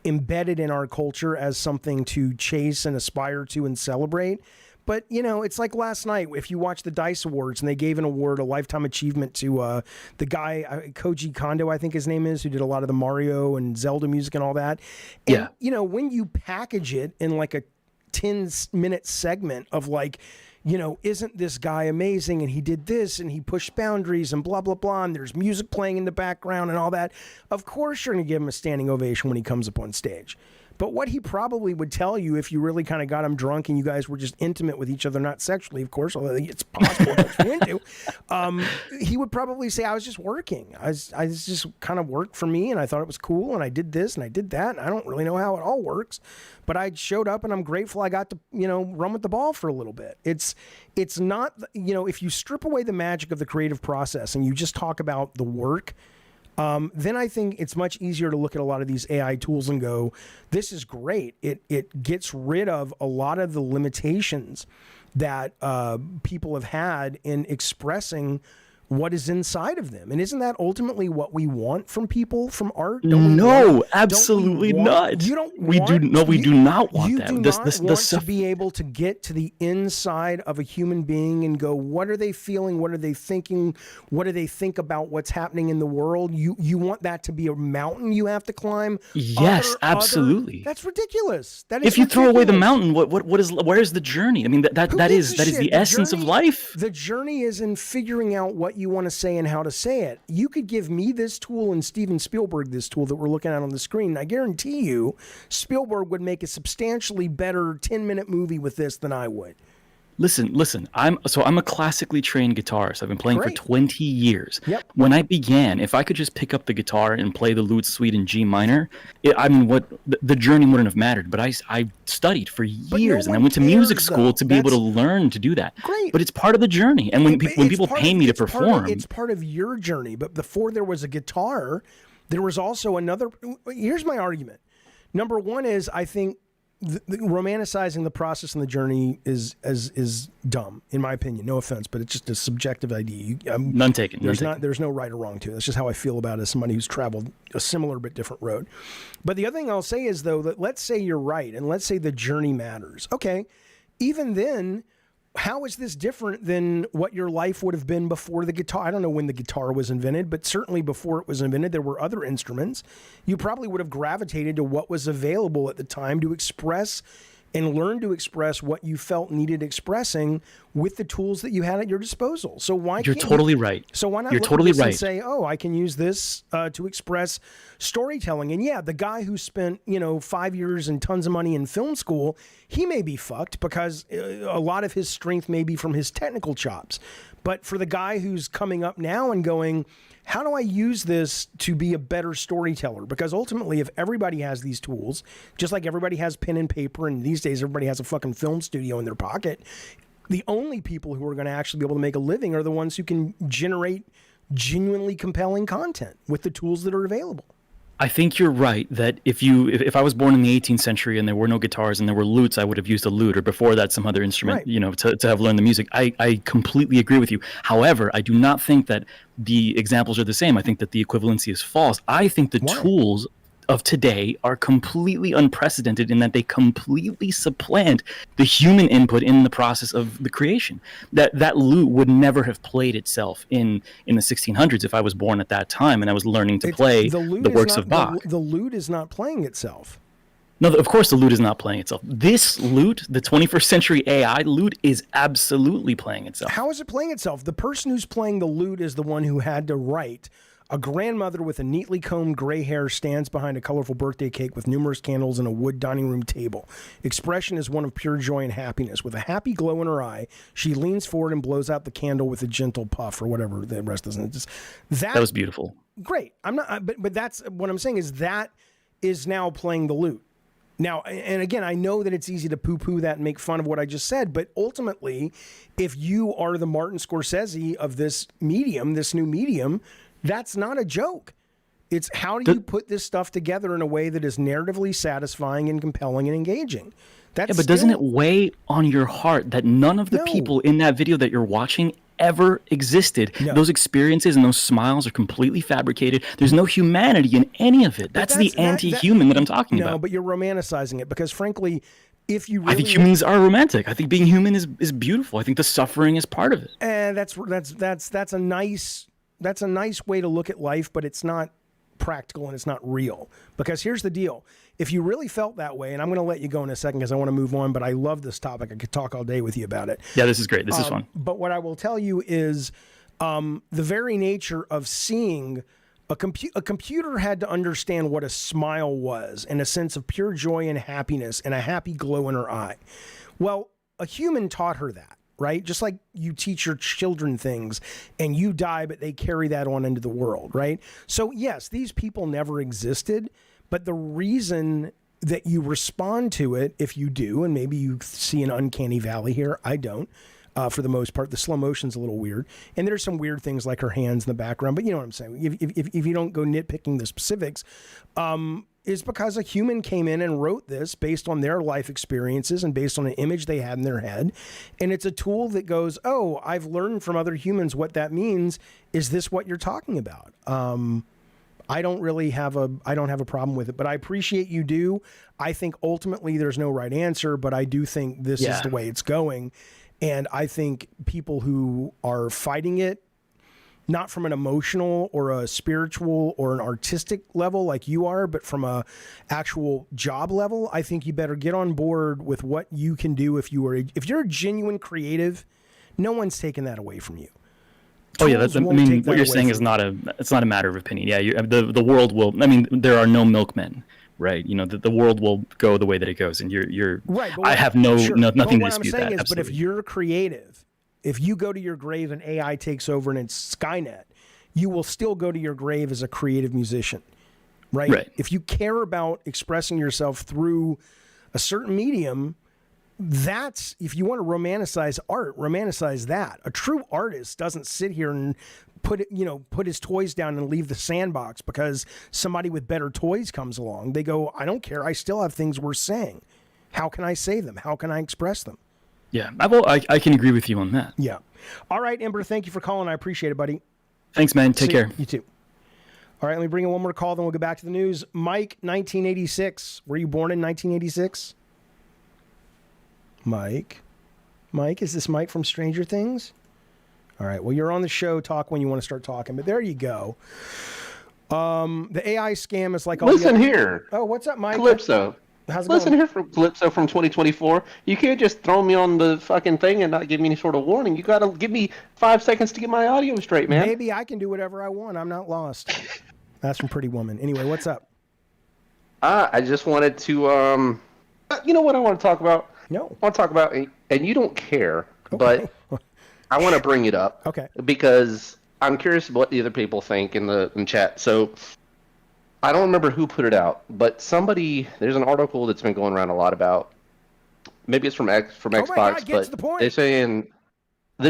embedded in our culture as something to chase and aspire to and celebrate. But, it's like last night, if you watch the DICE Awards and they gave an award, a lifetime achievement to the guy, Koji Kondo, I think his name is, who did a lot of the Mario and Zelda music and all that. And, when you package it in like a 10-minute segment of like, isn't this guy amazing? And he did this and he pushed boundaries and blah, blah, blah. And there's music playing in the background and all that. Of course, you're going to give him a standing ovation when he comes up on stage. But what he probably would tell you if you really kind of got him drunk and you guys were just intimate with each other, not sexually, of course, although it's possible that's what you're into, he would probably say, I was just working. I was just kind of worked for me, and I thought it was cool, and I did this and I did that, and I don't really know how it all works. But I showed up, and I'm grateful I got to, run with the ball for a little bit. It's not, if you strip away the magic of the creative process and you just talk about the work, then I think it's much easier to look at a lot of these AI tools and go, this is great. It gets rid of a lot of the limitations that people have had in expressing what is inside of them. And isn't that ultimately what we want from people, from art?
No, absolutely not.
You don't
we
want,
do no, we do not want
you
that.
You do not want to be able to get to the inside of a human being and go, what are they feeling? What are they thinking? What do they think about what's happening in the world? You want that to be a mountain you have to climb?
Yes, absolutely.
That's ridiculous. That is
if you
ridiculous.
throw away the mountain, where's the journey? I mean, that is the essence of life.
The journey is in figuring out what you want to say and how to say it. You could give me this tool and Steven Spielberg this tool that we're looking at on the screen. I guarantee you Spielberg would make a substantially better 10-minute movie with this than I would.
Listen, I'm a classically trained guitarist. I've been playing for 20 years.
Yep.
When I began, if I could just pick up the guitar and play the lute suite in G minor, the journey wouldn't have mattered. But I studied for years, and I went to music school to be able to learn to do that.
Great.
But it's part of the journey. And when people pay me to perform,
it's part of your journey. But before there was a guitar, there was also another. Here's my argument. Number one is I think the romanticizing the process and the journey is dumb, in my opinion. No offense, but it's just a subjective idea.
None taken.
There's no right or wrong to it. That's just how I feel about it as somebody who's traveled a similar but different road. But the other thing I'll say is, though, that let's say you're right, and let's say the journey matters. Okay, even then, how is this different than what your life would have been before the guitar? I don't know when the guitar was invented, but certainly before it was invented, there were other instruments. You probably would have gravitated to what was available at the time to express and learn to express what you felt needed expressing with the tools that you had at your disposal. So why
You're totally right.
So why not
You're
look
totally
at this
right.
and say, oh, I can use this to express storytelling. And yeah, the guy who spent 5 years and tons of money in film school, he may be fucked because a lot of his strength may be from his technical chops. But for the guy who's coming up now and going, how do I use this to be a better storyteller? Because ultimately, if everybody has these tools, just like everybody has pen and paper, and these days everybody has a fucking film studio in their pocket, the only people who are going to actually be able to make a living are the ones who can generate genuinely compelling content with the tools that are available.
I think you're right that if I was born in the 18th century and there were no guitars and there were lutes, I would have used a lute, or before that some other instrument,
right,
to have learned the music. I completely agree with you. However, I do not think that the examples are the same. I think that the equivalency is false. I think the tools of today are completely unprecedented in that they completely supplant the human input in the process of the creation. That lute would never have played itself in the 1600s if I was born at that time and I was learning to play the works of Bach.
The lute is not playing itself.
No, of course the lute is not playing itself. This lute, the 21st century AI lute, is absolutely playing itself.
How is it playing itself? The person who's playing the lute is the one who had to write, a grandmother with a neatly combed gray hair stands behind a colorful birthday cake with numerous candles and a wood dining room table. Expression is one of pure joy and happiness. With a happy glow in her eye, she leans forward and blows out the candle with a gentle puff, or whatever the rest is. That
was beautiful.
Great. I'm not, but that's what I'm saying is that is now playing the lute. Now, and again, I know that it's easy to poo-poo that and make fun of what I just said, but ultimately, if you are the Martin Scorsese of this medium, this new medium, that's not a joke. It's how do you put this stuff together in a way that is narratively satisfying and compelling and engaging?
But doesn't it weigh on your heart that none of the people in that video that you're watching ever existed? No. Those experiences and those smiles are completely fabricated. There's no humanity in any of it. That's the anti-human that I'm talking about.
No, but you're romanticizing it because, frankly, if you really,
I think humans are romantic. I think being human is beautiful. I think the suffering is part of it.
And that's a nice way to look at life, but it's not practical and it's not real. Because here's the deal. If you really felt that way, and I'm going to let you go in a second because I want to move on, but I love this topic. I could talk all day with you about it.
Yeah, this is great. This is fun.
But what I will tell you is the very nature of seeing A computer had to understand what a smile was and a sense of pure joy and happiness and a happy glow in her eye. Well, a human taught her that, right? Just like you teach your children things and you die, but they carry that on into the world, right? So yes, these people never existed, but the reason that you respond to it, if you do, and maybe you see an uncanny valley here, I don't. For the most part, the slow motion's a little weird, and there's some weird things like her hands in the background. But you know what I'm saying. If you don't go nitpicking the specifics, is because a human came in and wrote this based on their life experiences and based on an image they had in their head, and it's a tool that goes, oh, I've learned from other humans what that means. Is this what you're talking about? I don't have a problem with it, but I appreciate you do. I think ultimately there's no right answer, but I do think this is the way it's going. And I think people who are fighting it, not from an emotional or a spiritual or an artistic level like you are, but from a actual job level, I think you better get on board with what you can do if you're a genuine creative. No one's taking that away from you.
Oh yeah, what you're saying is it's not a matter of opinion. Yeah, the world will. I mean, there are no milkmen. Right, the world will go the way that it goes, and you're right. I have nothing to dispute that.
What I'm saying is, but if you're creative, if you go to your grave and AI takes over and it's Skynet, you will still go to your grave as a creative musician, right? Right. If you care about expressing yourself through a certain medium, that's, if you want to romanticize art, romanticize that. A true artist doesn't sit here and put his toys down and leave the sandbox because somebody with better toys comes along. They go, I don't care. I still have things worth saying. How can I say them? How can I express them?
Yeah, I can agree with you on that.
Yeah. All right, Ember, thank you for calling. I appreciate it, buddy.
Thanks, man. Take care.
You too. All right, let me bring in one more call, then we'll go back to the news. Mike, 1986. Were you born in 1986? Mike, is this Mike from Stranger Things? All right, well, you're on the show. Talk when you want to start talking, but there you go. The AI scam is like all
Listen here.
Oh, what's up, Mike?
Calypso.
How's it
Listen
going?
here from Calypso from 2024. You can't just throw me on the fucking thing and not give me any sort of warning. You got to give me 5 seconds to get my audio straight, man.
Maybe I can do whatever I want. I'm not lost. That's from Pretty Woman. Anyway, what's up?
I just wanted to, you know what I want to talk about?
No.
I want to talk about, and you don't care,
okay.
but I want to bring it up.
Okay.
Because I'm curious what the other people think in chat. So I don't remember who put it out, but there's an article that's been going around a lot about, maybe it's from Xbox,
God,
but
the point.
they're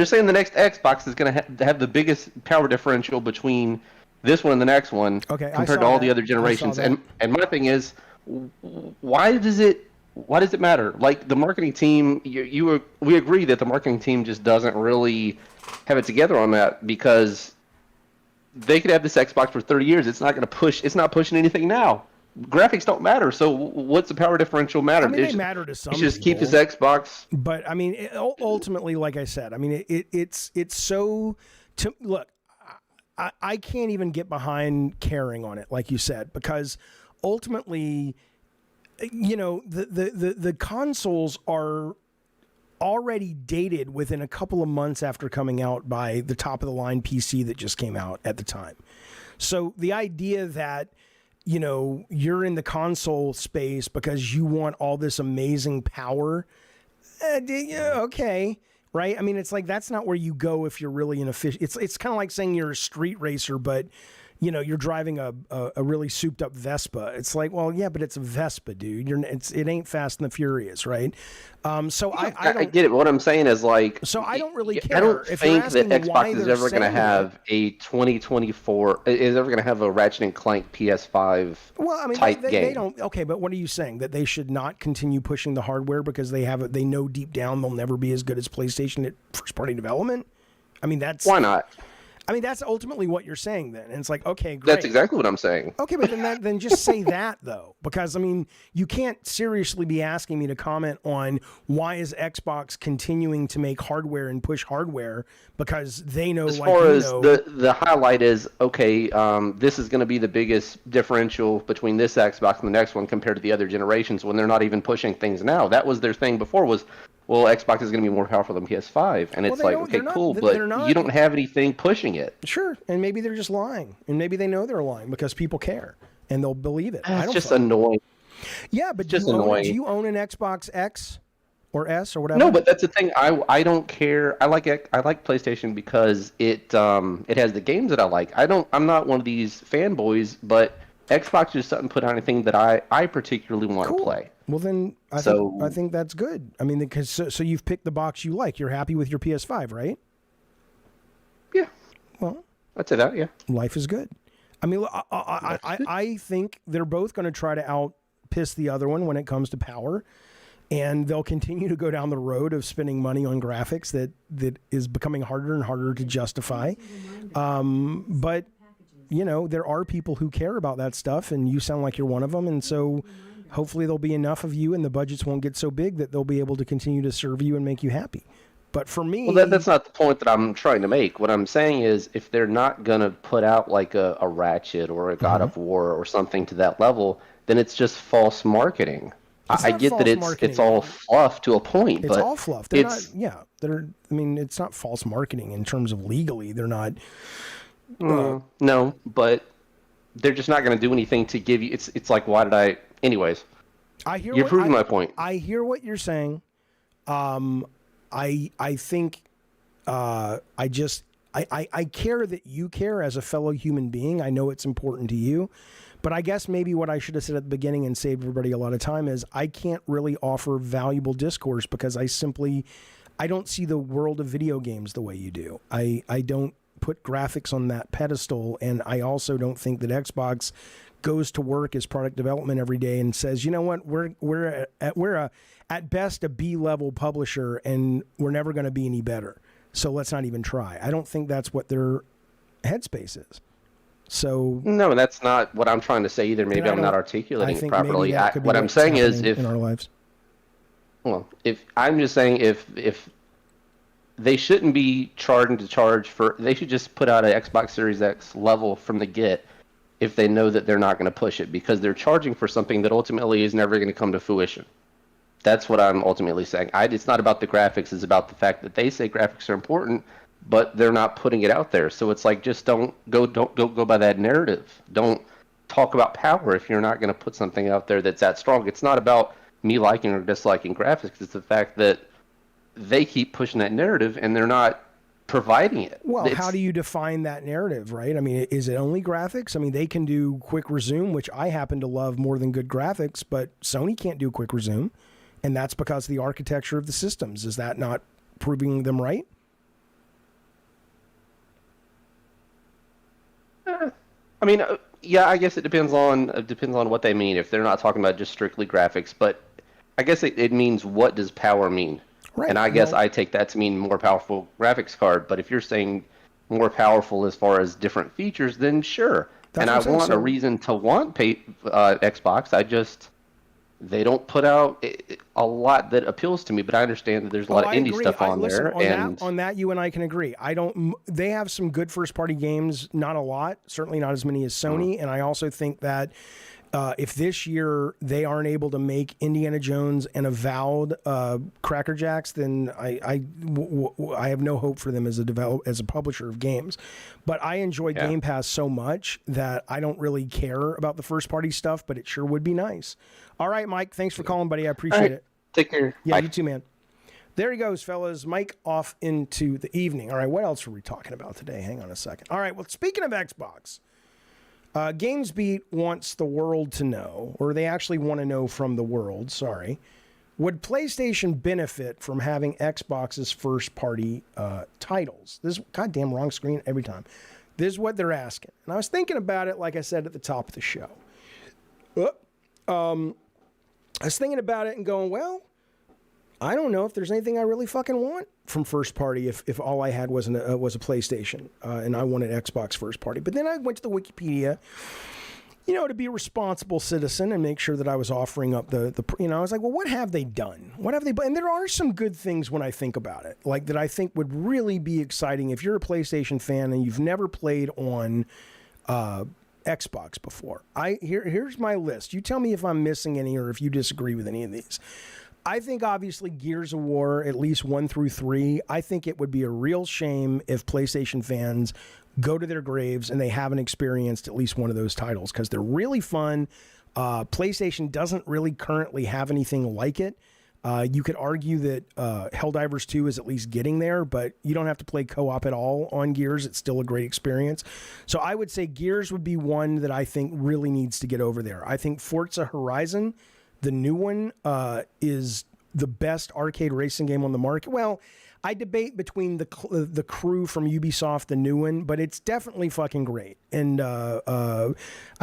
saying the next Xbox is going to have the biggest power differential between this one and the next one compared to all the other generations. And my thing is, why does it matter? Like the marketing team, we agree that the marketing team just doesn't really have it together on that, because they could have this Xbox for 30 years. It's not pushing anything now. Graphics don't matter. So what's the power differential matter?
I mean, they matter to some people.
Just keep his Xbox.
But I mean, ultimately, like I said, I mean, it's so look, I can't even get behind caring on it, like you said, because ultimately, the consoles are already dated within a couple of months after coming out by the top of the line PC that just came out at the time. So the idea that, you're in the console space because you want all this amazing power, okay, right? I mean, it's like, that's not where you go if you're really an efficient. It's kind of like saying you're a street racer, but you're driving a really souped up Vespa. It's like, well, yeah, but it's a Vespa, dude. It ain't Fast and the Furious, right? So I
get it. But what I'm saying is, like,
so I don't really care.
I don't think that Xbox is ever going to have a 2024 is ever going to have a Ratchet and Clank PS5 type game.
They don't. Okay, but what are you saying? That they should not continue pushing the hardware because they know deep down they'll never be as good as PlayStation at first party development? I mean,
why not?
I mean, that's ultimately what you're saying then. And it's like, okay, great.
That's exactly what I'm saying.
Okay, but then just say that, though. Because, I mean, you can't seriously be asking me to comment on why is Xbox continuing to make hardware and push hardware because they know,
as far as the highlight is, okay, this is going to be the biggest differential between this Xbox and the next one compared to the other generations when they're not even pushing things now. That was their thing before was, well, Xbox is going to be more powerful than PS5, and it's like, okay, cool, but you don't have anything pushing it.
Sure, and maybe they're just lying, and maybe they know they're lying because people care and they'll believe it.
It's just annoying.
Yeah, but do you own an Xbox X or S or whatever?
No, but that's the thing. I don't care. I like PlayStation because it has the games that I like. I'm not one of these fanboys, but Xbox just doesn't put out anything that I particularly want to play.
Well, then I think that's good. I mean, because so you've picked the box you like. You're happy with your PS5, right?
Yeah.
Well,
I'd say that. Yeah.
Life is good. I mean, I think they're both going to try to out-piss the other one when it comes to power, and they'll continue to go down the road of spending money on graphics that is becoming harder and harder to justify. But you know, there are people who care about that stuff, and you sound like you're one of them, and so hopefully there'll be enough of you and the budgets won't get so big that they'll be able to continue to serve you and make you happy. But for me...
Well, that's not the point that I'm trying to make. What I'm saying is if they're not going to put out like a Ratchet or a God of War or something to that level, then it's just false marketing. I get that it's all fluff to a point,
but... It's all fluff. They're not... Yeah. I mean, it's not false marketing in terms of legally. They're not...
No, but they're just not going to do anything to give you... It's like, why did I... Anyways, you're proving my point.
I hear what you're saying. I think I care that you care as a fellow human being. I know it's important to you, but I guess maybe what I should have said at the beginning and saved everybody a lot of time is I can't really offer valuable discourse because I don't see the world of video games the way you do. I don't put graphics on that pedestal, and I also don't think that Xbox goes to work as product development every day and says, you know what, we're at best a B-level publisher and we're never going to be any better, so let's not even try. I don't think that's what their headspace is. So
no, that's not what I'm trying to say either. Maybe I'm not articulating it properly. What I'm saying is if
in our lives.
Well, if I'm just saying if they shouldn't be charged for, they should just put out an Xbox Series X level from the get if they know that they're not going to push it, because they're charging for something that ultimately is never going to come to fruition. That's what I'm ultimately saying. It's not about the graphics. It's about the fact that they say graphics are important, but they're not putting it out there. So it's like, just don't go by that narrative. Don't talk about power if you're not going to put something out there that's that strong. It's not about me liking or disliking graphics. It's the fact that they keep pushing that narrative and they're not providing it.
Well, how do you define that narrative, right? I mean, is it only graphics? I mean, they can do quick resume, which I happen to love more than good graphics, but Sony can't do quick resume, and that's because of the architecture of the systems. Is that not proving them right?
I mean, yeah, I guess it depends on what they mean. If they're not talking about just strictly graphics, but I guess it means, what does power mean? Right. And I guess I take that to mean more powerful graphics card. But if you're saying more powerful as far as different features, then sure. And I want a reason to want Xbox. They don't put out a lot that appeals to me. But I understand that there's a lot of indie stuff on there.
On that, you and I can agree. They have some good first-party games. Not a lot. Certainly not as many as Sony. And I also think that if this year they aren't able to make Indiana Jones and Avowed Cracker Jacks, then I have no hope for them as a publisher of games. But I enjoy Game Pass so much that I don't really care about the first party stuff, but it sure would be nice. All right, Mike, thanks for calling, buddy. I appreciate it.
Take care.
Yeah,
Bye.
You too, man. There he goes, fellas. Mike off into the evening. All right, what else are we talking about today? Hang on a second. All right, well, speaking of Xbox, GamesBeat wants the world to know, or they actually want to know from the world, would PlayStation benefit from having Xbox's first-party titles? This is goddamn wrong screen every time. This is what they're asking. And I was thinking about it, like I said at the top of the show. I was thinking about it and going, well, I don't know if there's anything I really fucking want from first party if all I had was a PlayStation and I wanted Xbox first party. But then I went to the Wikipedia, to be a responsible citizen and make sure that I was offering up I was like, well, what have they done? And there are some good things when I think about it, like that I think would really be exciting if you're a PlayStation fan and you've never played on Xbox before. Here's my list. You tell me if I'm missing any or if you disagree with any of these. I think obviously Gears of War, at least 1 through 3, I think it would be a real shame if PlayStation fans go to their graves and they haven't experienced at least one of those titles, because they're really fun. PlayStation doesn't really currently have anything like it. You could argue that Helldivers 2 is at least getting there, but you don't have to play co-op at all on Gears. It's still a great experience. So I would say Gears would be one that I think really needs to get over there. I think Forza Horizon, the new one, is the best arcade racing game on the market. Well, I debate between the Crew from Ubisoft, the new one, but it's definitely fucking great. And I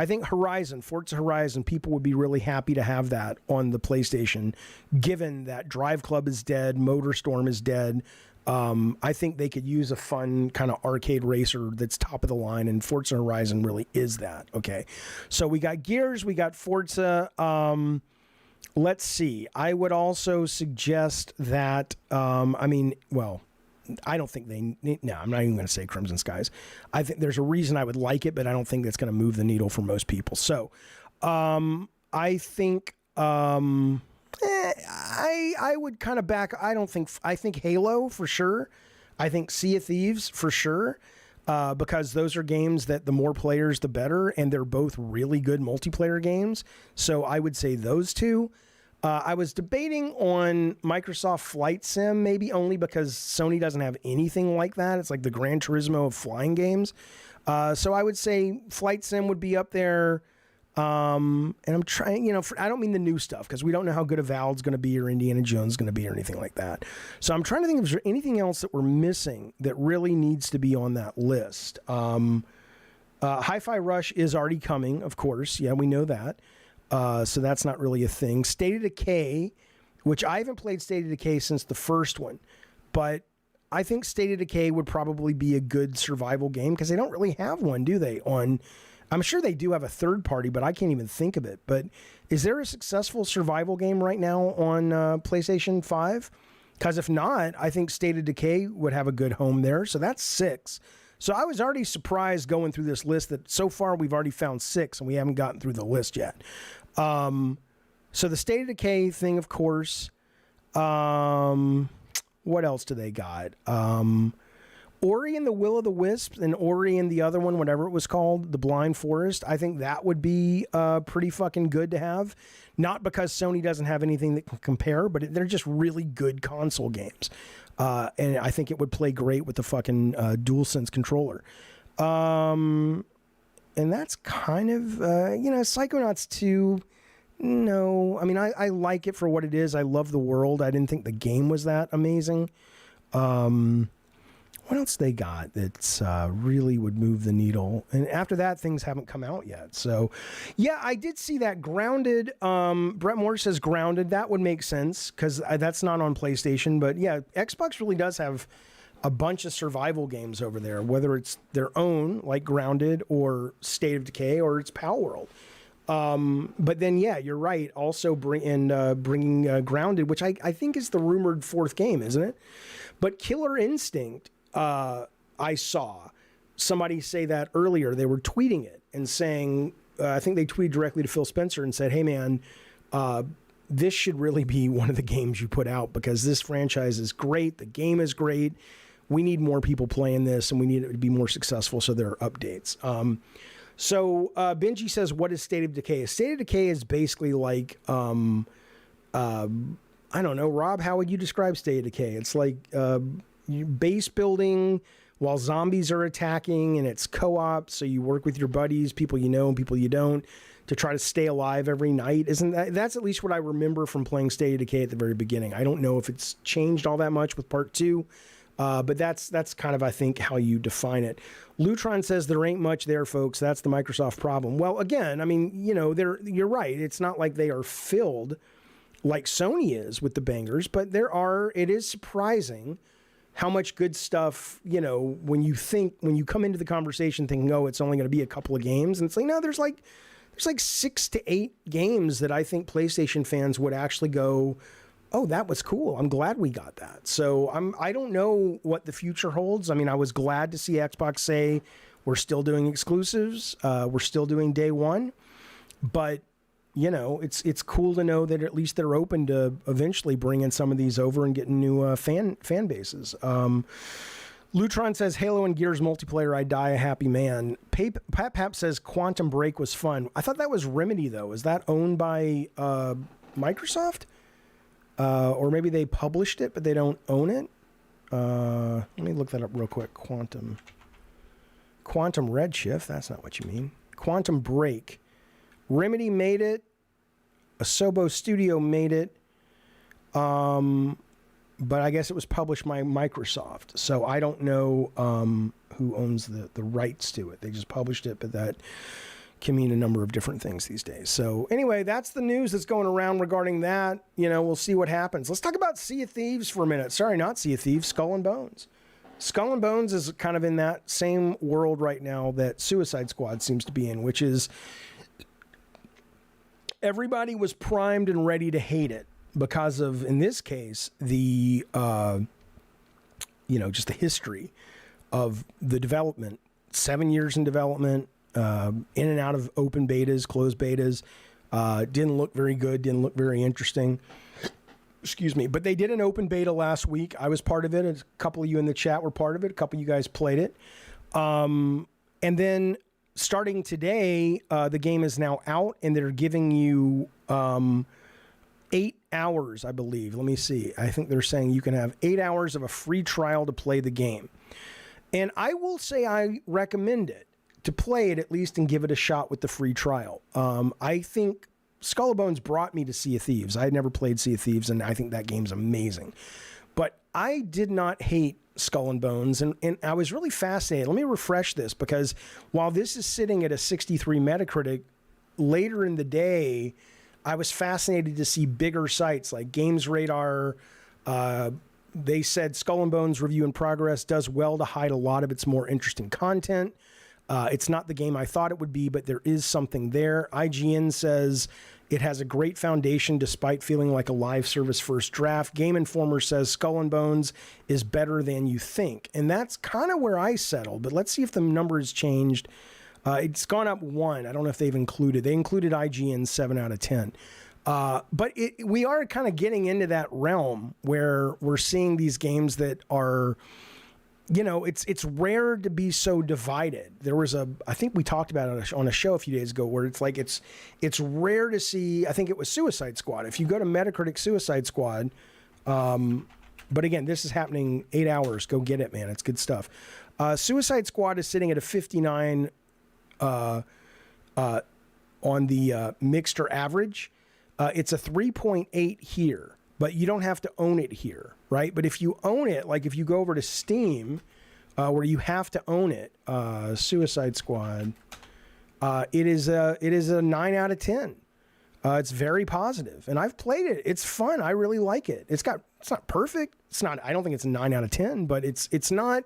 think Forza Horizon, people would be really happy to have that on the PlayStation, given that Drive Club is dead, MotorStorm is dead. I think they could use a fun kind of arcade racer that's top of the line, and Forza Horizon really is that. Okay, so we got Gears, we got Forza. Let's see. I would also suggest that, I don't think I'm not even going to say Crimson Skies. I think there's a reason I would like it, but I don't think that's going to move the needle for most people. So, I think, I would kind of I think Halo for sure. I think Sea of Thieves for sure. Because those are games that the more players, the better, and they're both really good multiplayer games. So I would say those two. I was debating on Microsoft Flight Sim, maybe only because Sony doesn't have anything like that. It's like the Gran Turismo of flying games. So I would say Flight Sim would be up there. And I'm trying, I don't mean the new stuff, because we don't know how good Avowed's going to be or Indiana Jones is going to be or anything like that. So I'm trying to think if there's anything else that we're missing that really needs to be on that list. Hi-Fi Rush is already coming, of course. Yeah, we know that. So that's not really a thing. State of Decay, which I haven't played State of Decay since the first one, but I think State of Decay would probably be a good survival game, because they don't really have one, do they? I'm sure they do have a third party, but I can't even think of it. But is there a successful survival game right now on PlayStation 5? Because if not, I think State of Decay would have a good home there. So that's 6. So I was already surprised going through this list that so far we've already found 6 and we haven't gotten through the list yet. So the State of Decay thing, of course. What else do they got? Ori and the Will of the Wisps, and Ori and the other one, whatever it was called, The Blind Forest. I think that would be pretty fucking good to have. Not because Sony doesn't have anything that can compare, but they're just really good console games. And I think it would play great with the fucking DualSense controller. And that's kind of, Psychonauts 2, no. I mean, I like it for what it is. I love the world. I didn't think the game was that amazing. What else they got that's really would move the needle? And after that, things haven't come out yet. So, yeah, I did see that Grounded. Brett Moore says Grounded. That would make sense, because that's not on PlayStation. But, yeah, Xbox really does have a bunch of survival games over there, whether it's their own, like Grounded, or State of Decay, or it's Palworld. But then, yeah, you're right. Also bringing Grounded, which I think is the rumored 4th game, isn't it? But Killer Instinct, I saw somebody say that earlier. They were tweeting it and saying, I think they tweeted directly to Phil Spencer and said, hey, man, this should really be one of the games you put out, because this franchise is great. The game is great. We need more people playing this, and we need it to be more successful, so there are updates. So Benji says, what is State of Decay? State of Decay is basically like, I don't know, Rob, how would you describe State of Decay? It's like base building while zombies are attacking, and it's co-op, so you work with your buddies, people you know and people you don't, to try to stay alive every night. That's at least what I remember from playing State of Decay at the very beginning. I don't know if it's changed all that much with part 2. But that's kind of, I think, how you define it. Lutron says there ain't much there, folks. That's the Microsoft problem. Well, again, I mean, you're right. It's not like they are filled like Sony is with the bangers, but it is surprising how much good stuff, when you come into the conversation thinking, oh, it's only going to be a couple of games. And it's like, no, there's like 6 to 8 games that I think PlayStation fans would actually go, oh, that was cool. I'm glad we got that. So I don't know what the future holds. I mean, I was glad to see Xbox say we're still doing exclusives. We're still doing day one. But you know, it's cool to know that at least they're open to eventually bringing some of these over and getting new fan bases. Lutron says Halo and Gears multiplayer, I die a happy man. Pap says Quantum Break was fun. I thought that was Remedy though. Is that owned by Microsoft? Or maybe they published it but they don't own it? Let me look that up real quick. Quantum Redshift, that's not what you mean. Quantum Break. Remedy made it. Asobo Studio made it. But I guess it was published by Microsoft. So I don't know who owns the rights to it. They just published it, but that can mean a number of different things these days. So anyway, that's the news that's going around regarding that. You know, we'll see what happens. Let's talk about Sea of Thieves for a minute. Sorry, not Sea of Thieves, Skull and Bones. Skull and Bones is kind of in that same world right now that Suicide Squad seems to be in, which is everybody was primed and ready to hate it because of, in this case, the, just the history of the development. 7 years in development, in and out of open betas, closed betas. Didn't look very good, didn't look very interesting. Excuse me. But they did an open beta last week. I was part of it. A couple of you in the chat were part of it. A couple of you guys played it. And then starting today, the game is now out, and they're giving you 8 hours, I believe. Let me see. I think they're saying you can have 8 hours of a free trial to play the game. And I will say I recommend it, to play it at least and give it a shot with the free trial. I think Skull and Bones brought me to Sea of Thieves. I had never played Sea of Thieves, and I think that game's amazing. But I did not hate Skull and Bones, and I was really fascinated. Let me refresh this, because while this is sitting at a 63 Metacritic, later in the day, I was fascinated to see bigger sites like Games Radar. They said Skull and Bones review in progress does well to hide a lot of its more interesting content. It's not the game I thought it would be, but there is something there. IGN says it has a great foundation despite feeling like a live service first draft. Game Informer says Skull and Bones is better than you think. And that's kind of where I settled, but let's see if the number has changed. It's gone up 1. I don't know if they've included. They included IGN 7 out of 10. But we are kind of getting into that realm where we're seeing these games that are... it's rare to be so divided. There was I think we talked about it on a show a few days ago where it's like it's rare to see. I think it was Suicide Squad. If you go to Metacritic Suicide Squad, but again, this is happening 8 hours. Go get it, man. It's good stuff. Suicide Squad is sitting at a 59 on the mixed or average. It's a 3.8 here. But you don't have to own it here, right? But if you own it, like if you go over to Steam, where you have to own it, Suicide Squad, it is a 9 out of 10. It's very positive, and I've played it. It's fun. I really like it. It's not perfect. I don't think it's a 9 out of 10, but it's not.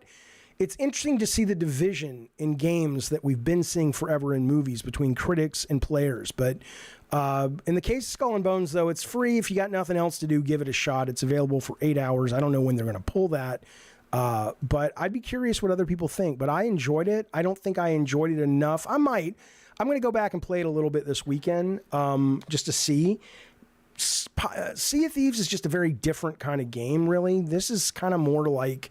It's interesting to see the division in games that we've been seeing forever in movies between critics and players. But in the case of Skull and Bones, though, it's free. If you got nothing else to do, give it a shot. It's available for 8 hours. I don't know when they're going to pull that. But I'd be curious what other people think. But I enjoyed it. I don't think I enjoyed it enough. I'm going to go back and play it a little bit this weekend just to see. Sea of Thieves is just a very different kind of game, really. This is kind of more like...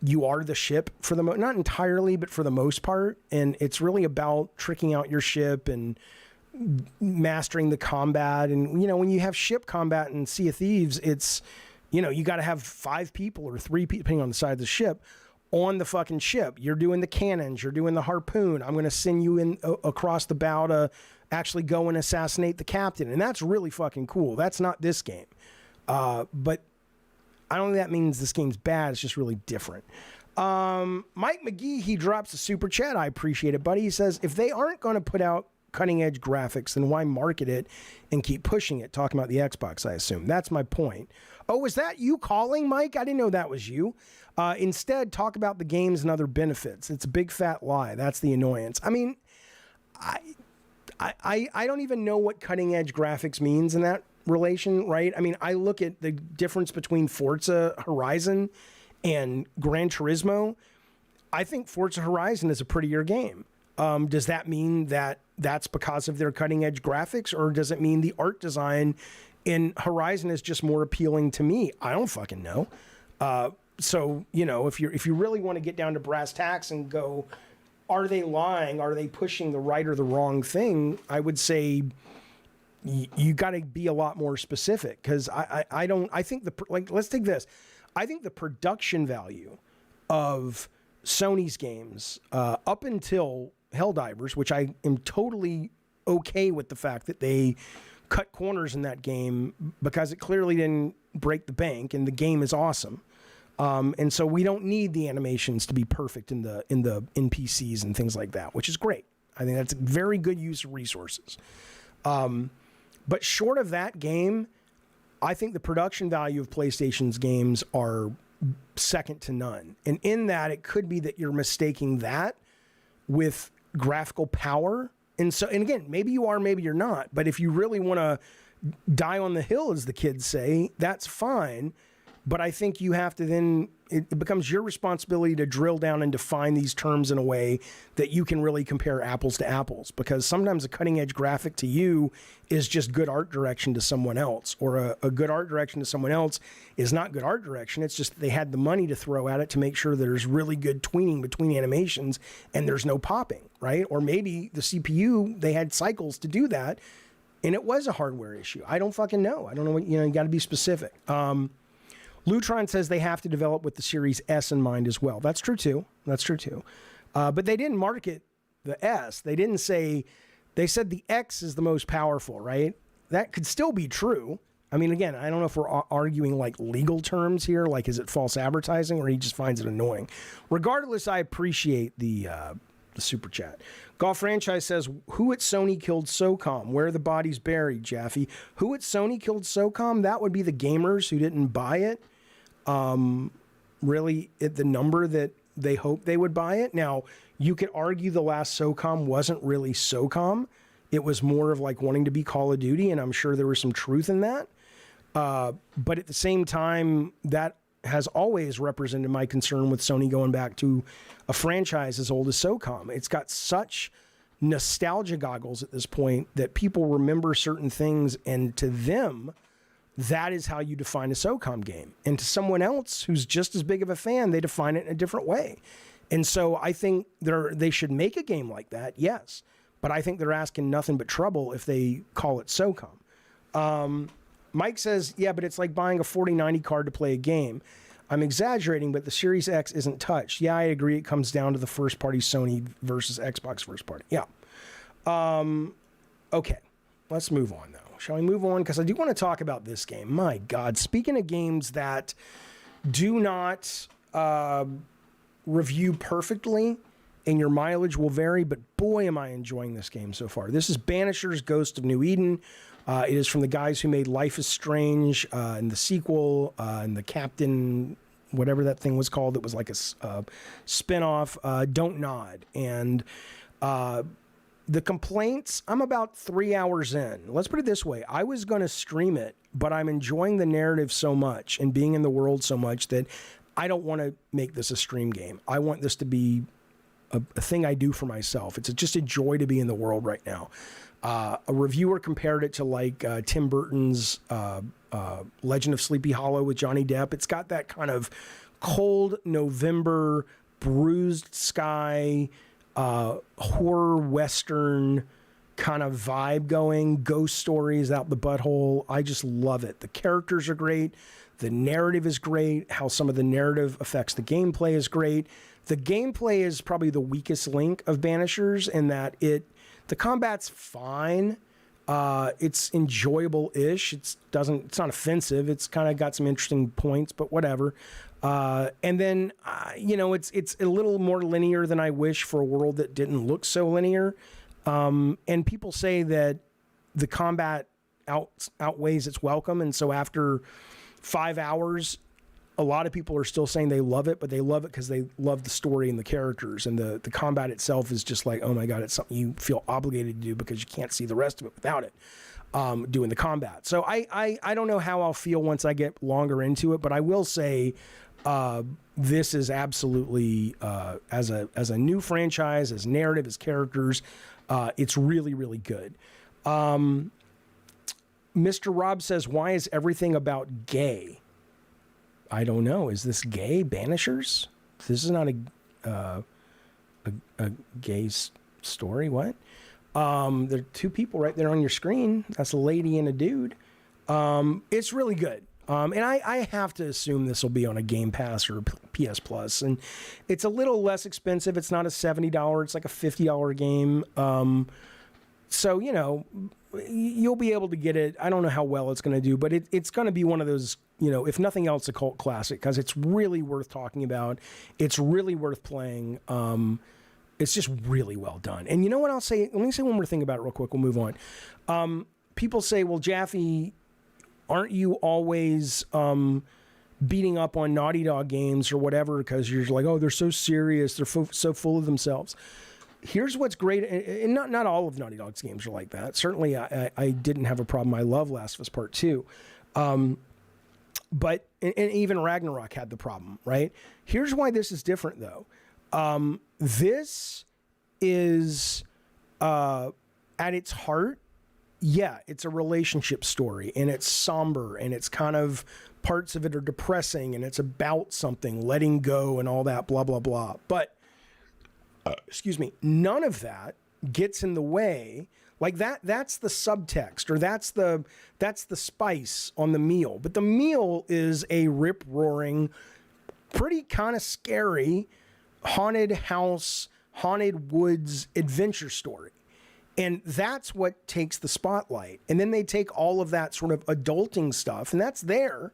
you are the ship for the not entirely, but for the most part. And it's really about tricking out your ship and mastering the combat. And, when you have ship combat in Sea of Thieves, it's, you got to have 5 people or 3 people, depending on the side of the ship, on the fucking ship. You're doing the cannons, you're doing the harpoon. I'm going to send you in across the bow to actually go and assassinate the captain. And that's really fucking cool. That's not this game. But I don't think that means this game's bad. It's just really different. Mike McGee, he drops a super chat. I appreciate it, buddy. He says, if they aren't going to put out cutting-edge graphics, then why market it and keep pushing it? Talking about the Xbox, I assume. That's my point. Oh, was that you calling, Mike? I didn't know that was you. Instead, talk about the games and other benefits. It's a big fat lie. That's the annoyance. I mean, I don't even know what cutting-edge graphics means in that relation, right? I mean, I look at the difference between Forza Horizon and Gran Turismo. I think Forza Horizon is a prettier game. Does that mean that that's because of their cutting edge graphics, or does it mean the art design in Horizon is just more appealing to me? I don't fucking know. So, you know, if you really want to get down to brass tacks and go, are they lying? Are they pushing the right or the wrong thing? I would say you got to be a lot more specific, because I think let's take this. I think the production value of Sony's games up until Helldivers, which I am totally okay with the fact that they cut corners in that game because it clearly didn't break the bank and the game is awesome. And so we don't need the animations to be perfect in the NPCs and things like that, which is great. I think that's a very good use of resources. But short of that game, I think the production value of PlayStation's games are second to none. And in that, it could be that you're mistaking that with graphical power. And again, maybe you are, maybe you're not. But if you really want to die on the hill, as the kids say, that's fine. But I think you have to then, it becomes your responsibility to drill down and define these terms in a way that you can really compare apples to apples. Because sometimes a cutting edge graphic to you is just good art direction to someone else, or a good art direction to someone else is not good art direction. It's just they had the money to throw at it to make sure there's really good tweening between animations and there's no popping, right? Or maybe the CPU, they had cycles to do that and it was a hardware issue. I don't fucking know. I don't know what, you got to be specific. Lutron says they have to develop with the Series S in mind as well. That's true too. But they didn't market the S. They didn't say, they said the X is the most powerful, right? That could still be true. I mean, again, I don't know if we're arguing like legal terms here, like is it false advertising, or he just finds it annoying. Regardless, I appreciate the super chat. Golf Franchise says, who at Sony killed SOCOM? Where are the bodies buried, Jaffe? Who at Sony killed SOCOM? That would be the gamers who didn't buy it. Really, at the number that they hoped they would buy it. Now, you could argue the last SOCOM wasn't really SOCOM. It was more of like wanting to be Call of Duty, and I'm sure there was some truth in that. But at the same time, that has always represented my concern with Sony going back to a franchise as old as SOCOM. It's got such nostalgia goggles at this point that people remember certain things, and to them, that is how you define a SOCOM game. And to someone else who's just as big of a fan, they define it in a different way. And so I think they should make a game like that, yes. But I think they're asking nothing but trouble if they call it SOCOM. Mike says, yeah, but it's like buying a 4090 card to play a game. I'm exaggerating, but the Series X isn't touched. Yeah, I agree. It comes down to the first party Sony versus Xbox first party. Yeah. Okay. Let's move on, though. Shall we move on? Because I do want to talk about this game. My God. Speaking of games that do not review perfectly, and your mileage will vary, but boy, am I enjoying this game so far. This is Banisher's Ghost of New Eden. It is from the guys who made Life is Strange and the sequel and the Captain, whatever that thing was called. It was like a spin-off, Don't Nod. And the complaints, I'm about 3 hours in. Let's put it this way. I was going to stream it, but I'm enjoying the narrative so much and being in the world so much that I don't want to make this a stream game. I want this to be a thing I do for myself. It's just a joy to be in the world right now. A reviewer compared it to like Tim Burton's Legend of Sleepy Hollow with Johnny Depp. It's got that kind of cold November, bruised sky, horror western kind of vibe going, ghost stories out the butthole. I just love it. The characters are great. The narrative is great. How some of the narrative affects the gameplay is great. The gameplay is probably the weakest link of Banishers in that the combat's fine. It's enjoyable-ish. It's not offensive. It's kind of got some interesting points, but whatever. And then, it's a little more linear than I wish for a world that didn't look so linear. And people say that the combat outweighs its welcome. And so after 5 hours, a lot of people are still saying they love it, but they love it because they love the story and the characters, and the combat itself is just like, oh my God, it's something you feel obligated to do because you can't see the rest of it without it, doing the combat. So I don't know how I'll feel once I get longer into it, but I will say This is absolutely as a new franchise, as narrative, as characters, it's really, really good. Mr. Rob says, why is everything about gay? I don't know. Is this gay? Banishers? This is not a gay story. What? There are two people right there on your screen. That's a lady and a dude. It's really good. And I have to assume this will be on a Game Pass or PS Plus. And it's a little less expensive. It's not a $70. It's like a $50 game. So, you know, you'll be able to get it. I don't know how well it's going to do, but it's going to be one of those, you know, if nothing else, a cult classic, because it's really worth talking about. It's really worth playing. It's just really well done. And you know what I'll say? Let me say one more thing about it real quick. We'll move on. People say, well, Jaffe, aren't you always beating up on Naughty Dog games or whatever because you're like, oh, they're so serious. They're so full of themselves. Here's what's great, and not all of Naughty Dog's games are like that. Certainly, I didn't have a problem. I love Last of Us Part 2. But even Ragnarok had the problem, right? Here's why this is different, though. This is, at its heart, yeah, it's a relationship story, and it's somber, and it's kind of, parts of it are depressing, and it's about something, letting go, and all that, blah, blah, blah. But, excuse me, none of that gets in the way. Like that's the subtext, or that's the spice on the meal. But the meal is a rip-roaring, pretty kind of scary, haunted house, haunted woods adventure story. And that's what takes the spotlight. And then they take all of that sort of adulting stuff, and that's there,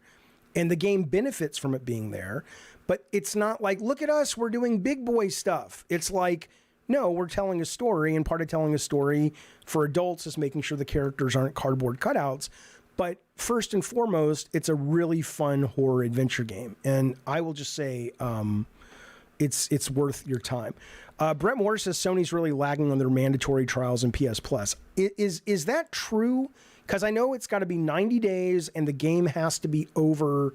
and the game benefits from it being there. But it's not like, look at us, we're doing big boy stuff. It's like, no, we're telling a story, and part of telling a story for adults is making sure the characters aren't cardboard cutouts. But first and foremost, it's a really fun horror adventure game. And I will just say, it's worth your time. Brett Moore says Sony's really lagging on their mandatory trials in PS Plus. Is that true? Because I know it's got to be 90 days, and the game has to be over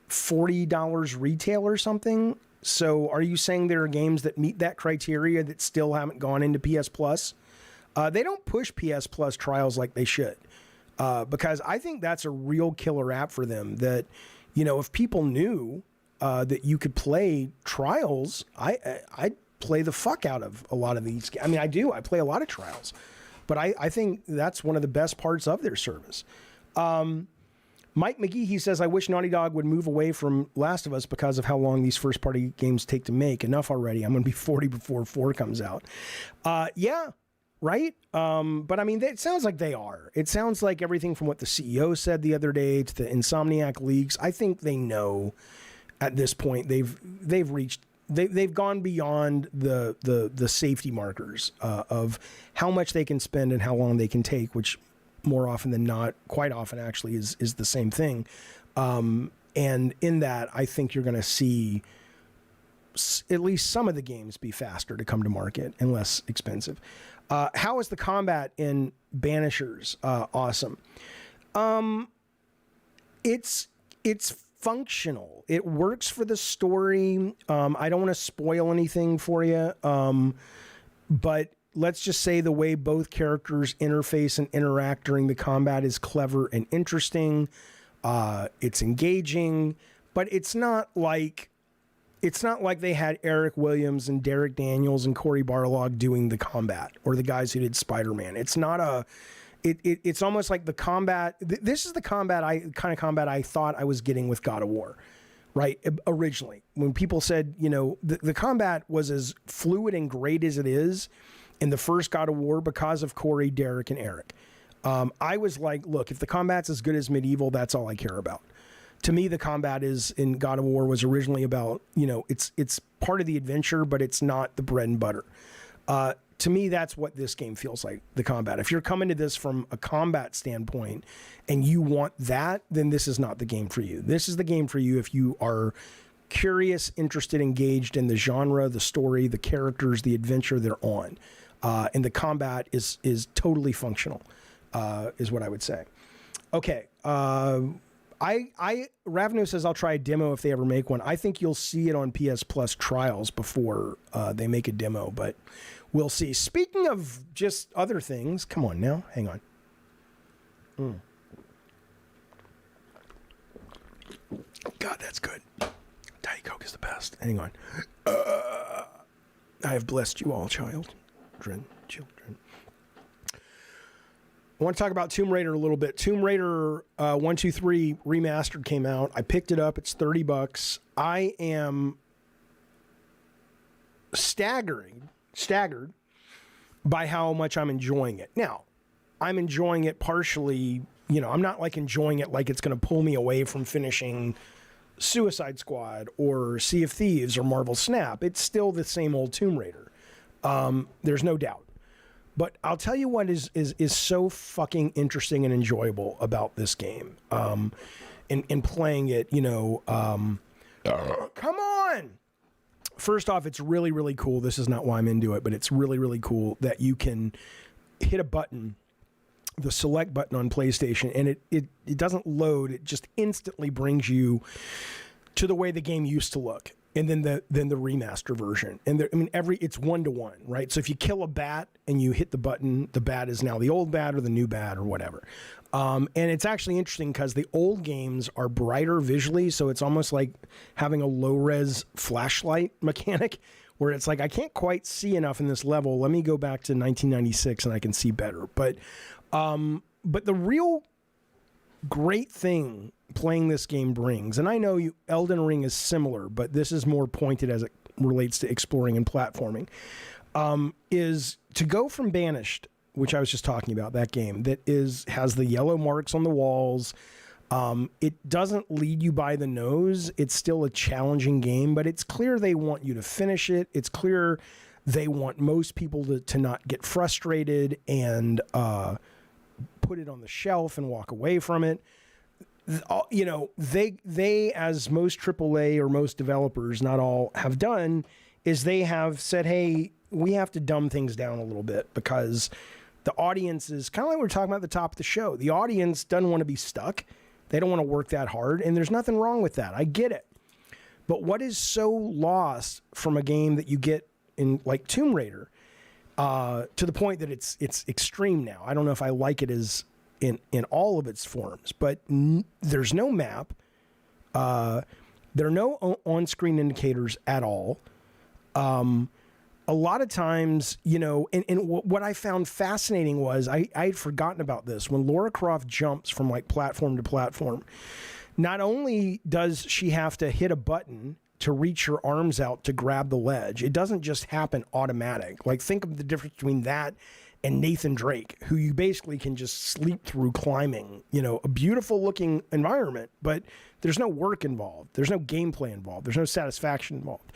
$40 retail or something. So are you saying there are games that meet that criteria that still haven't gone into PS Plus? They don't push PS Plus trials like they should, because I think that's a real killer app for them. That, you know, if people knew that you could play trials, I'd play the fuck out of a lot of these. I mean, I do. I play a lot of trials, but I think that's one of the best parts of their service. Mike McGee, he says, I wish Naughty Dog would move away from Last of Us because of how long these first-party games take to make. Enough already. I'm going to be 40 before 4 comes out. Yeah, right? But, I mean, it sounds like they are. It sounds like everything from what the CEO said the other day to the Insomniac leaks. I think they know at this point they've reached... They've gone beyond the safety markers of how much they can spend and how long they can take, which... more often than not, quite often actually, is the same thing. And in that, I think you're going to see at least some of the games be faster to come to market and less expensive. How is the combat in Banishers? Awesome. It's functional. It works for the story. I don't want to spoil anything for you, but let's just say the way both characters interface and interact during the combat is clever and interesting. It's engaging, but it's not like they had Eric Williams and Derek Daniels and Cory Barlog doing the combat, or the guys who did Spider-Man. It's not it's almost like the combat. This is the kind of combat I thought I was getting with God of War, right? Originally, when people said, you know, the combat was as fluid and great as it is in the first God of War because of Corey, Derek, and Eric. I was like, look, if the combat's as good as Medieval, that's all I care about. To me, the combat in God of War was originally about, you know, it's part of the adventure, but it's not the bread and butter. To me, that's what this game feels like, the combat. If you're coming to this from a combat standpoint and you want that, then this is not the game for you. This is the game for you if you are curious, interested, engaged in the genre, the story, the characters, the adventure they're on. And the combat is totally functional, is what I would say. Okay. Ravno says I'll try a demo if they ever make one. I think you'll see it on PS Plus trials before they make a demo, but we'll see. Speaking of just other things, come on now, hang on. God, that's good. Diet Coke is the best. Hang on. I have blessed you all, children. I want to talk about Tomb Raider a little bit. Tomb Raider 1, 2, 3 Remastered came out. I picked it up. It's $30. I am staggered by how much I'm enjoying it. Now, I'm enjoying it partially, I'm not like enjoying it like it's going to pull me away from finishing Suicide Squad or Sea of Thieves or Marvel Snap. It's still the same old Tomb Raider. There's no doubt. But I'll tell you what is so fucking interesting and enjoyable about this game. In playing it, come on! First off, it's really, really cool. This is not why I'm into it, but it's really, really cool that you can hit a button, the select button on PlayStation, and it doesn't load. It just instantly brings you to the way the game used to look. And then the remaster version. And it's 1-to-1, right? So if you kill a bat and you hit the button, the bat is now the old bat or the new bat or whatever. And it's actually interesting because the old games are brighter visually, so it's almost like having a low-res flashlight mechanic where it's like, I can't quite see enough in this level. Let me go back to 1996 and I can see better. But the real great thing playing this game brings, and I know Elden Ring is similar, but this is more pointed as it relates to exploring and platforming, is to go from Banished, which I was just talking about, that game that has the yellow marks on the walls. It doesn't lead you by the nose. It's still a challenging game, but it's clear they want you to finish it. It's clear they want most people to not get frustrated and put it on the shelf and walk away from it. They as most AAA or most developers, not all, have done, is they have said, hey, we have to dumb things down a little bit because the audience is kind of like we were talking about at the top of the show. The audience doesn't want to be stuck. They don't want to work that hard, and there's nothing wrong with that. I get it. But what is so lost from a game that you get in like Tomb Raider, to the point that it's extreme now? I don't know if I like it as in all of its forms, but there's no map. There are no on-screen indicators at all. A lot of times, and what I found fascinating was I had forgotten about this. When Lara Croft jumps from like platform to platform, not only does she have to hit a button to reach her arms out to grab the ledge, it doesn't just happen automatic. Like, think of the difference between that and Nathan Drake, who you basically can just sleep through climbing, a beautiful looking environment, but there's no work involved. There's no gameplay involved. There's no satisfaction involved.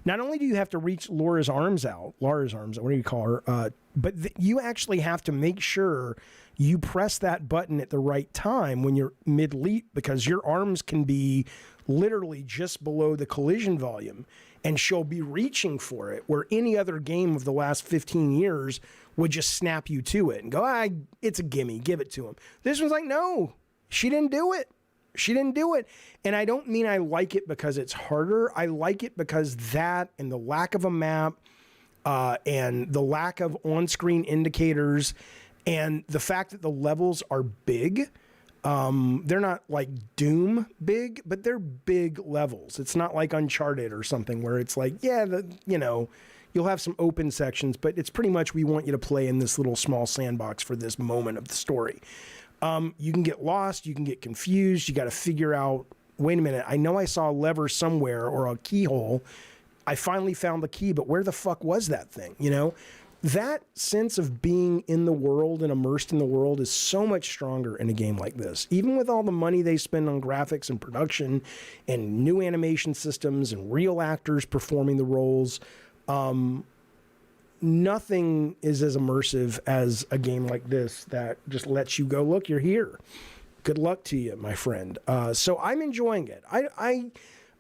Not only do you have to reach Lara's arms out, what do you call her? But you actually have to make sure you press that button at the right time when you're mid-leap, because your arms can be literally just below the collision volume, and she'll be reaching for it, where any other game of the last 15 years would just snap you to it and go, it's a gimme, give it to him. This one's like, no, she didn't do it. She didn't do it. And I don't mean I like it because it's harder. I like it because that and the lack of a map and the lack of on-screen indicators and the fact that the levels are big. They're not like Doom big, but they're big levels. It's not like Uncharted or something where it's like, you'll have some open sections, but it's pretty much we want you to play in this little small sandbox for this moment of the story. You can get lost, you can get confused, you got to figure out, wait a minute, I know I saw a lever somewhere or a keyhole. I finally found the key, but where the fuck was that thing, That sense of being in the world and immersed in the world is so much stronger in a game like this. Even with all the money they spend on graphics and production and new animation systems and real actors performing the roles, nothing is as immersive as a game like this that just lets you go, look, you're here. Good luck to you, my friend. So I'm enjoying it. I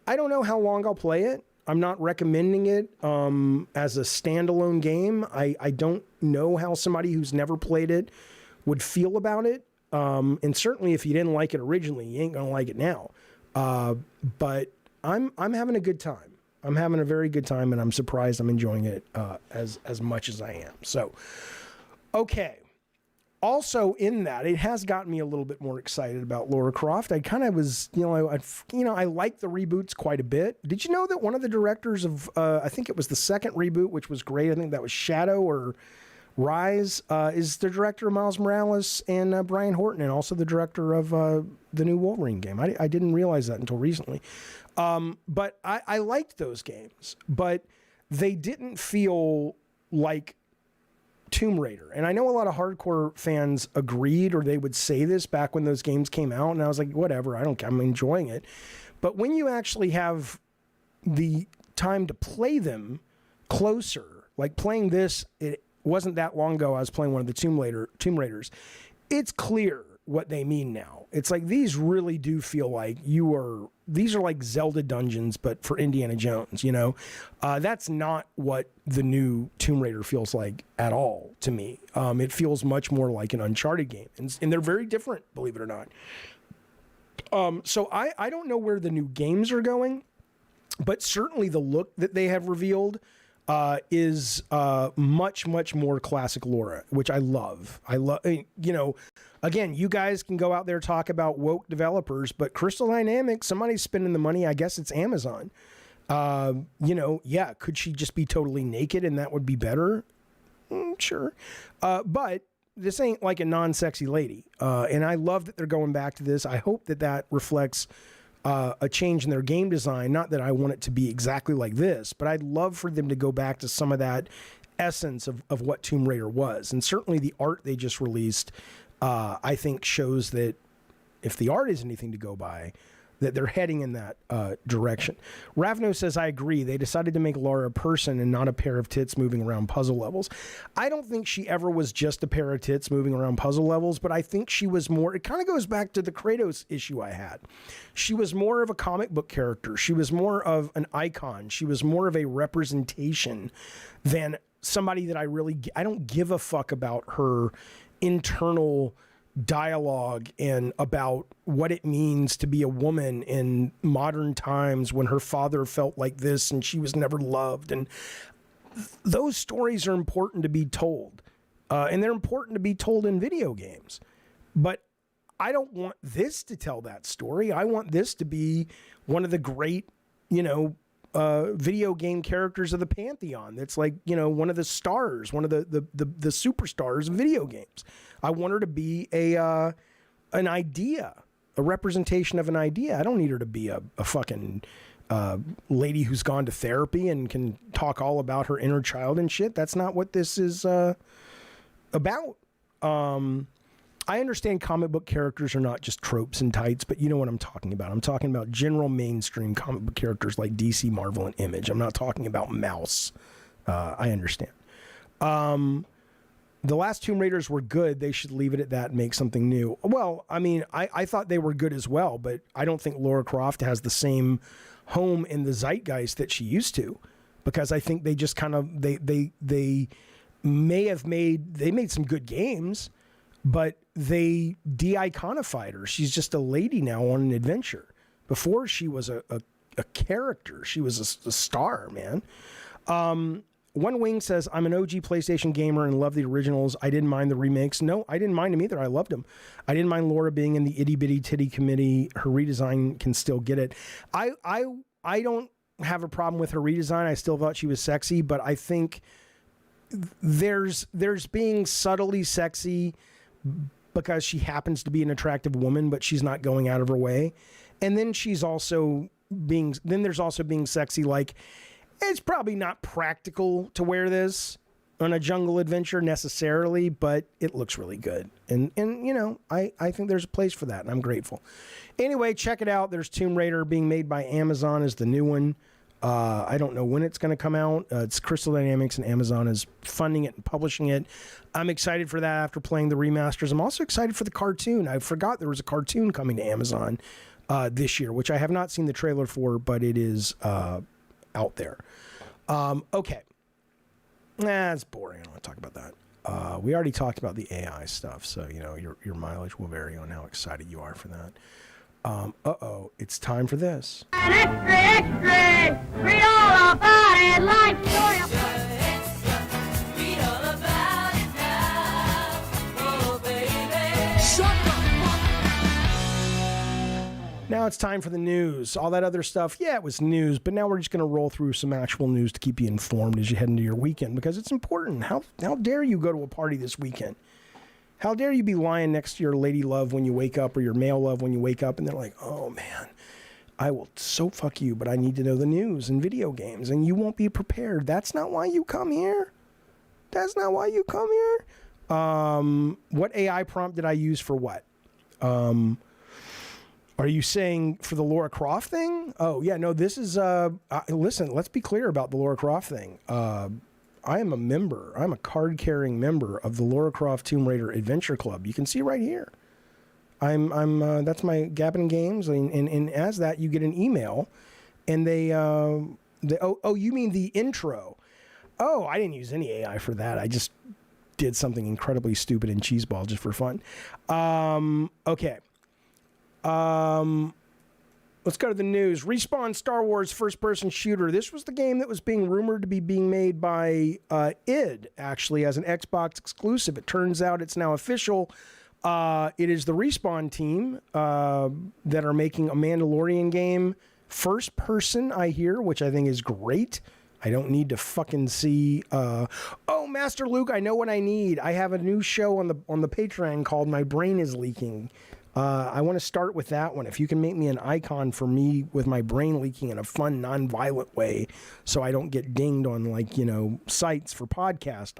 don't know how long I'll play it. I'm not recommending it as a standalone game. I don't know how somebody who's never played it would feel about it. and certainly if you didn't like it originally, you ain't gonna like it now. But I'm having a good time. I'm having a very good time, and I'm surprised I'm enjoying it as much as I am. So, okay. Also, in that, it has gotten me a little bit more excited about Lara Croft. I kind of was, I like the reboots quite a bit. Did you know that one of the directors of, I think it was the second reboot, which was great. I think that was Shadow or Rise, is the director of Miles Morales and Brian Horton, and also the director of the new Wolverine game. I didn't realize that until recently. But I liked those games, but they didn't feel like Tomb Raider. And I know a lot of hardcore fans agreed, or they would say this back when those games came out, and I was like, whatever, I don't care, I'm enjoying it. But when you actually have the time to play them closer, like playing this, it wasn't that long ago I was playing one of the Tomb Raiders. It's clear what they mean now. It's like these really do feel like these are like Zelda dungeons, but for Indiana Jones, that's not what the new Tomb Raider feels like at all to me. It feels much more like an Uncharted game, and they're very different, believe it or not. So I don't know where the new games are going, but certainly the look that they have revealed is much, much more classic Lara, which I love. Again, you guys can go out there talk about woke developers, but Crystal Dynamics, somebody's spending the money. I guess it's Amazon. Could she just be totally naked and that would be better? Sure. But this ain't like a non-sexy lady. And I love that they're going back to this. I hope that reflects a change in their game design. Not that I want it to be exactly like this, but I'd love for them to go back to some of that essence of what Tomb Raider was. And certainly the art they just released, I think shows that if the art is anything to go by, that they're heading in that direction. Ravno says, I agree. They decided to make Lara a person and not a pair of tits moving around puzzle levels. I don't think she ever was just a pair of tits moving around puzzle levels, but I think she was more, it kind of goes back to the Kratos issue I had. She was more of a comic book character. She was more of an icon. She was more of a representation than somebody that I don't give a fuck about her internal dialogue and about what it means to be a woman in modern times when her father felt like this and she was never loved. And those stories are important to be told. And they're important to be told in video games. But I don't want this to tell that story. I want this to be one of the great, video game characters of the pantheon. That's like, one of the stars, one of the superstars of video games. I want her to be an idea, a representation of an idea. I don't need her to be a fucking lady who's gone to therapy and can talk all about her inner child and shit. That's not what this is about. I understand comic book characters are not just tropes and tights, but you know what I'm talking about. I'm talking about general mainstream comic book characters like DC, Marvel, and Image. I'm not talking about Mouse. I understand. The last Tomb Raiders were good. They should leave it at that and make something new. Well, I mean, I thought they were good as well, but I don't think Lara Croft has the same home in the zeitgeist that she used to, because I think they just kind of, they made some good games, but they de-iconified her. She's just a lady now on an adventure. Before, she was a character. She was a star, man. One Wing says, I'm an OG PlayStation gamer and love the originals. I didn't mind the remakes. No, I didn't mind them either. I loved them. I didn't mind Lara being in the itty bitty titty committee. Her redesign can still get it. I don't have a problem with her redesign. I still thought she was sexy, but I think there's being subtly sexy because she happens to be an attractive woman, but she's not going out of her way. And then there's also being sexy, like, it's probably not practical to wear this on a jungle adventure necessarily, but it looks really good. And I think there's a place for that, and I'm grateful. Anyway, check it out. There's Tomb Raider being made by Amazon is the new one. I don't know when it's going to come out. It's Crystal Dynamics, and Amazon is funding it and publishing it. I'm excited for that after playing the remasters. I'm also excited for the cartoon. I forgot there was a cartoon coming to Amazon this year, which I have not seen the trailer for, but it is out there. Okay. It's boring. I don't want to talk about that. We already talked about the AI stuff, so your mileage will vary on how excited you are for that. It's time for this.
Extra, extra! Read all about it, life story. Read all about it now, oh baby. Shut the fuck.
Now it's time for the news. All that other stuff, yeah, it was news, but now we're just going to roll through some actual news to keep you informed as you head into your weekend, because it's important. How dare you go to a party this weekend? How dare you be lying next to your lady love when you wake up, or your male love when you wake up, and they're like, oh man, I will so fuck you, but I need to know the news and video games, and you won't be prepared. That's not why you come here. That's not why you come here. What AI prompt did I use for what? Are you saying for the Lara Croft thing? Oh, yeah, no, this is, listen, let's be clear about the Lara Croft thing. I am a member. I'm a card-carrying member of the Lara Croft Tomb Raider Adventure Club. You can see right here. That's my Gabbin Games, and as that, you get an email, and you mean the intro? Oh, I didn't use any AI for that. I just did something incredibly stupid in Cheeseball just for fun. Okay. Let's go to the news. Respawn Star Wars first-person shooter. This was the game that was being rumored to be being made by id, actually, as an Xbox exclusive. It turns out it's now official. It is the Respawn team that are making a Mandalorian game. First-person, I hear, which I think is great. I don't need to fucking see... oh, Master Luke, I know what I need. I have a new show on the Patreon called My Brain is Leaking. I want to start with that one. If you can make me an icon for me with my brain leaking in a fun, non-violent way so I don't get dinged on, sites for podcast,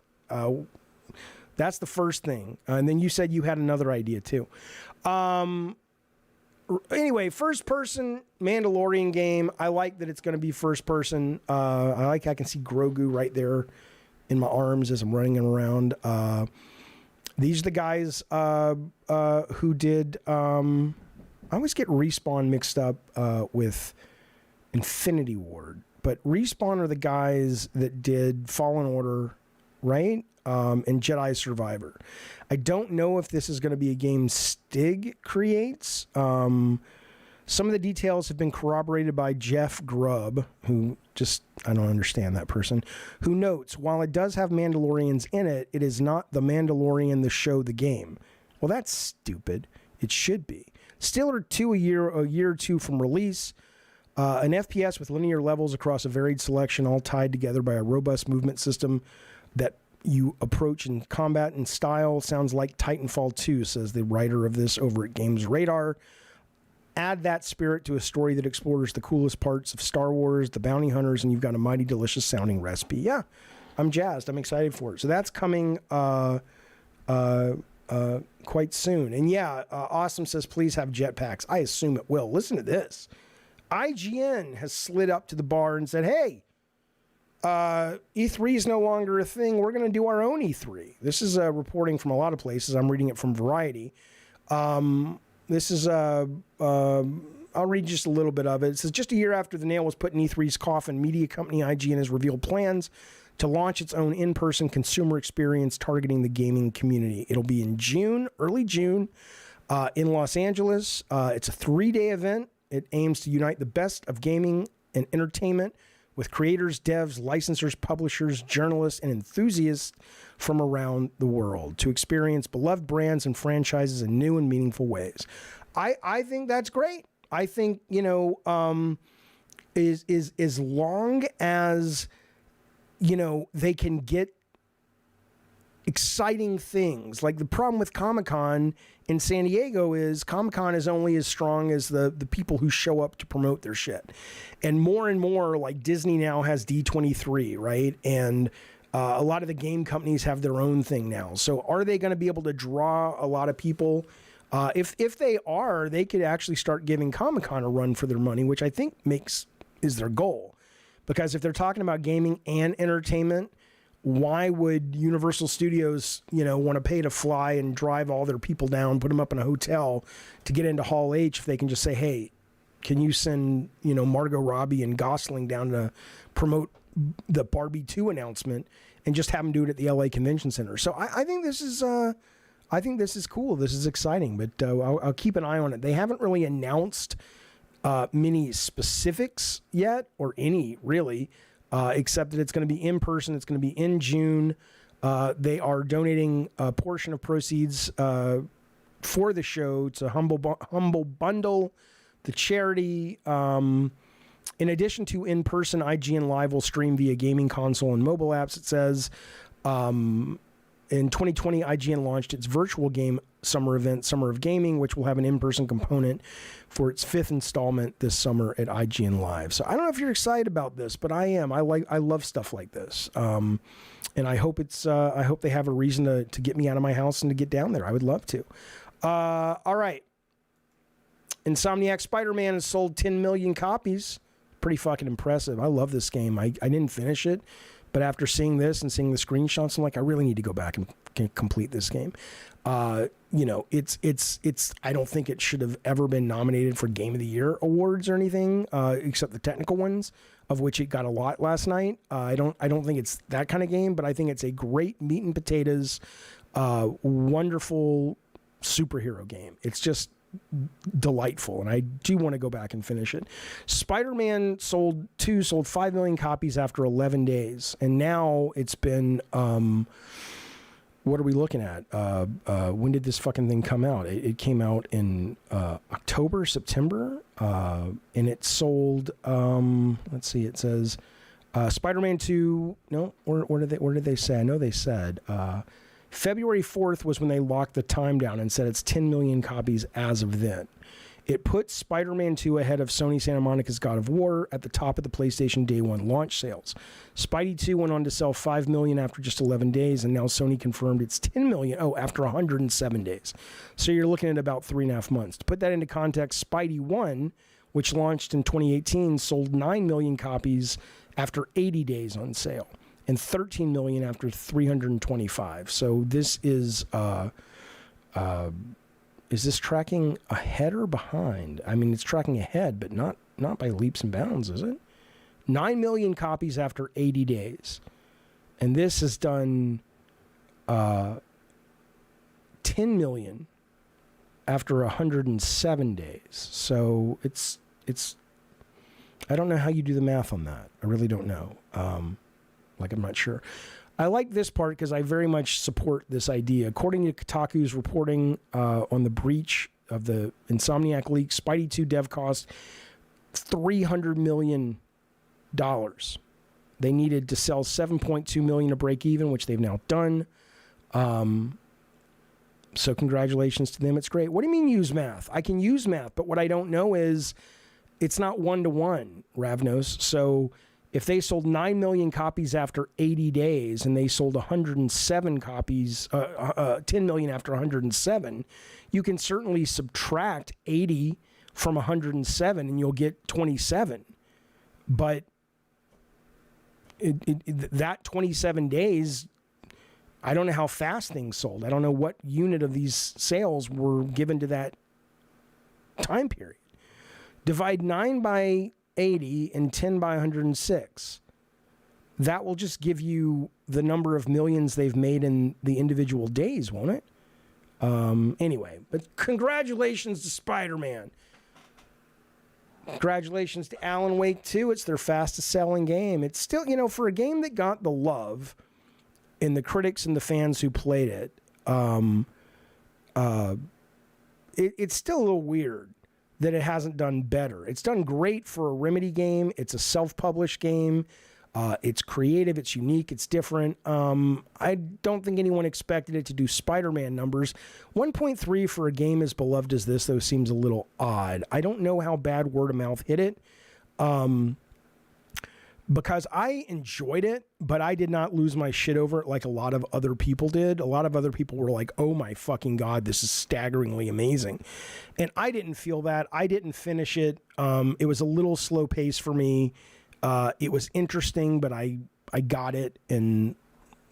that's the first thing. And then you said you had another idea, too. Anyway, first-person Mandalorian game. I like that it's going to be first-person. I can see Grogu right there in my arms as I'm running him around. These are the guys who did... I always get Respawn mixed up with Infinity Ward. But Respawn are the guys that did Fallen Order, right? And Jedi Survivor. I don't know if this is going to be a game Stig creates. Some of the details have been corroborated by Jeff Grubb, who I don't understand that person, who notes, while it does have Mandalorians in it, it is not the Mandalorian the show, the game. Well, that's stupid. It should be. Still are a year or two from release. An FPS with linear levels across a varied selection, all tied together by a robust movement system that you approach in combat and style. Sounds like Titanfall 2, says the writer of this over at Games Radar. Add that spirit to a story that explores the coolest parts of Star Wars, the bounty hunters, and you've got a mighty delicious sounding recipe. Yeah, I'm jazzed. I'm excited for it. So that's coming quite soon. And yeah, Awesome says, please have jetpacks. I assume it will. Listen to this. IGN has slid up to the bar and said, hey, E3 is no longer a thing. We're going to do our own E3. This is reporting from a lot of places. I'm reading it from Variety. This is, I'll read just a little bit of it. It says, just a year after the nail was put in E3's coffin, media company IGN has revealed plans to launch its own in-person consumer experience targeting the gaming community. It'll be in June, early June, in Los Angeles. It's a 3-day event. It aims to unite the best of gaming and entertainment with creators, devs, licensors, publishers, journalists, and enthusiasts from around the world to experience beloved brands and franchises in new and meaningful ways. I think that's great. I think, is as long as, they can get exciting things. Like the problem with Comic-Con in San Diego is Comic-Con is only as strong as the people who show up to promote their shit. And more, like Disney now has D23, right? And a lot of the game companies have their own thing now. So are they going to be able to draw a lot of people? If they are, they could actually start giving Comic-Con a run for their money, which I think is their goal. Because if they're talking about gaming and entertainment, why would Universal Studios, want to pay to fly and drive all their people down, put them up in a hotel to get into Hall H if they can just say, hey, can you send, Margot Robbie and Gosling down to promote the Barbie 2 announcement and just have them do it at the LA Convention Center. So I think this is cool. This is exciting, but I'll keep an eye on it. They haven't really announced many specifics yet, or any really, except that it's going to be in person. It's going to be in June. They are donating a portion of proceeds for the show to Humble Bundle, the charity. In addition to in-person, IGN Live will stream via gaming console and mobile apps. It says, in 2020, IGN launched its virtual game summer event, Summer of Gaming, which will have an in-person component for its 5th installment this summer at IGN Live. So I don't know if you're excited about this, but I am. I love stuff like this. And I hope I hope they have a reason to get me out of my house and to get down there. I would love to. All right. Insomniac Spider-Man has sold 10 million copies. Pretty fucking impressive. I love this game. I didn't finish it, but after seeing this and seeing the screenshots, I'm like, I really need to go back and complete this game. It's I don't think it should have ever been nominated for Game of the Year awards or anything, except the technical ones, of which it got a lot last night. I don't think it's that kind of game, but I think it's a great meat and potatoes, wonderful superhero game. It's just delightful, and I do want to go back and finish it. Spider-Man sold 5 million copies after 11 days, and now it's been what are we looking at? When did this fucking thing come out? It came out in October, September, and it sold let's see, it says Spider-Man 2, no, or did they say? I know they said February 4th was when they locked the time down and said it's 10 million copies as of then. It put Spider-Man 2 ahead of Sony Santa Monica's God of War at the top of the PlayStation Day 1 launch sales. Spidey 2 went on to sell 5 million after just 11 days, and now Sony confirmed it's 10 million, after 107 days. So you're looking at about 3.5 months. To put that into context, Spidey 1, which launched in 2018, sold 9 million copies after 80 days on sale, and 13 million after 325. So this is this tracking ahead or behind? I mean, it's tracking ahead, but not by leaps and bounds, is it? 9 million copies after 80 days. And this has done 10 million after 107 days. So it's I don't know how you do the math on that. I really don't know. I'm not sure. I like this part because I very much support this idea. According to Kotaku's reporting on the breach of the Insomniac leak, Spidey 2 dev cost $300 million. They needed to sell 7.2 million to break even, which they've now done. So congratulations to them. It's great. What do you mean use math? I can use math, but what I don't know is it's not 1-to-1, Ravnos. So if they sold 9 million copies after 80 days and they sold 107 copies, 10 million after 107, you can certainly subtract 80 from 107 and you'll get 27. But that 27 days, I don't know how fast things sold. I don't know what unit of these sales were given to that time period. Divide 9 by 80 and 10 by 106. That will just give you the number of millions they've made in the individual days, won't it? Anyway, but congratulations to Spider-Man. Congratulations to Alan Wake 2. It's their fastest selling game. It's still, for a game that got the love in the critics and the fans who played it, it's still a little weird that it hasn't done better. It's done great for a Remedy game. It's a self-published game. It's creative. It's unique. It's different. I don't think anyone expected it to do Spider-Man numbers. 1.3 for a game as beloved as this, though, seems a little odd. I don't know how bad word of mouth hit it. Because I enjoyed it, but I did not lose my shit over it like a lot of other people did. A lot of other people were like, oh my fucking God, this is staggeringly amazing. And I didn't feel that. I didn't finish it. It was a little slow pace for me. It was interesting, but I got it. And,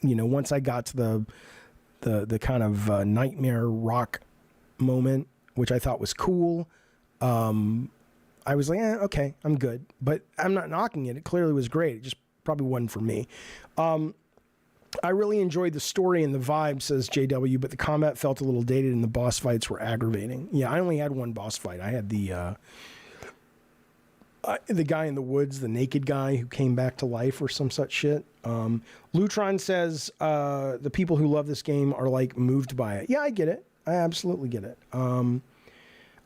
once I got to the kind of nightmare rock moment, which I thought was cool, I was like, okay, I'm good. But I'm not knocking it. It clearly was great. It just probably wasn't for me. I really enjoyed the story and the vibe, says JW, but the combat felt a little dated and the boss fights were aggravating. Yeah, I only had one boss fight. I had the guy in the woods, the naked guy who came back to life or some such shit. Lutron says the people who love this game are like moved by it. Yeah, I get it. I absolutely get it.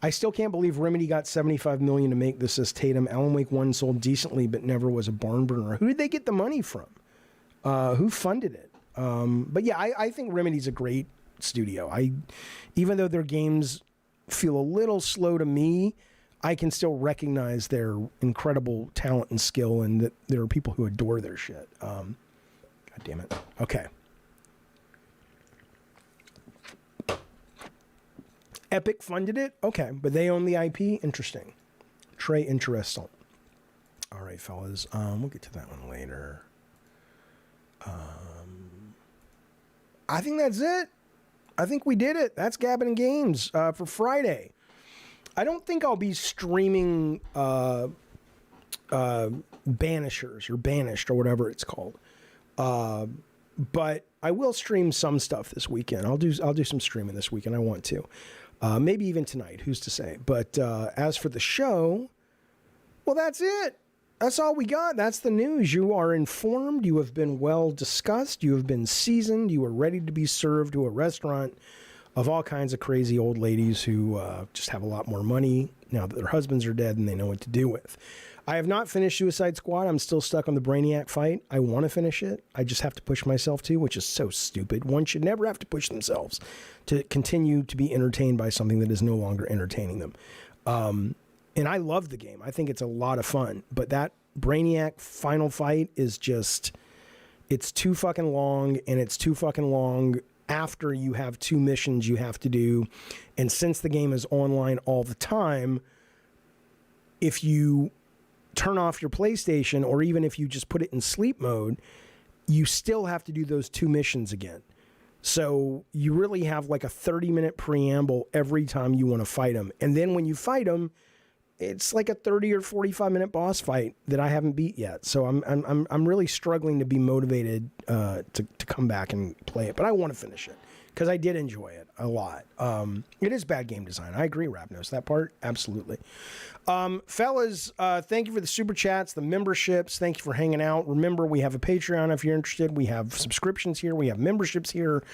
I still can't believe Remedy got $75 million to make this, says Tatum. Alan Wake 1 sold decently but never was a barn burner. Who did they get the money from? Who funded it? But yeah, I think Remedy's a great studio. Even though their games feel a little slow to me, I can still recognize their incredible talent and skill, and that there are people who adore their shit. God damn it. Okay. Epic funded it? Okay, but they own the IP? Interesting. Très intéressant. All right, fellas. We'll get to that one later. I think that's it. I think we did it. That's Gabbin' and Games for Friday. I don't think I'll be streaming Banishers or Banished or whatever it's called. But I will stream some stuff this weekend. I'll do some streaming this weekend. I want to. Maybe even tonight. Who's to say? But as for the show, well, that's it. That's all we got. That's the news. You are informed. You have been well discussed. You have been seasoned. You are ready to be served to a restaurant of all kinds of crazy old ladies who just have a lot more money now that their husbands are dead and they know what to do with. I have not finished Suicide Squad. I'm still stuck on the Brainiac fight. I want to finish it. I just have to push myself to, which is so stupid. One should never have to push themselves to continue to be entertained by something that is no longer entertaining them. And I love the game. I think it's a lot of fun. But that Brainiac final fight is just, it's too fucking long, and it's too fucking long after you have 2 missions you have to do. And since the game is online all the time, if you turn off your PlayStation, or even if you just put it in sleep mode, you still have to do those 2 missions again. So you really have like a 30-minute preamble every time you want to fight them. And then when you fight them, it's like a 30 or 45-minute boss fight that I haven't beat yet. So I'm really struggling to be motivated to come back and play it. But I want to finish it because I did enjoy it a lot. It is bad game design. I agree, Rapnos. That part, absolutely. Fellas, thank you for the super chats, the memberships. Thank you for hanging out. Remember, we have a Patreon if you're interested. We have subscriptions here. We have memberships here.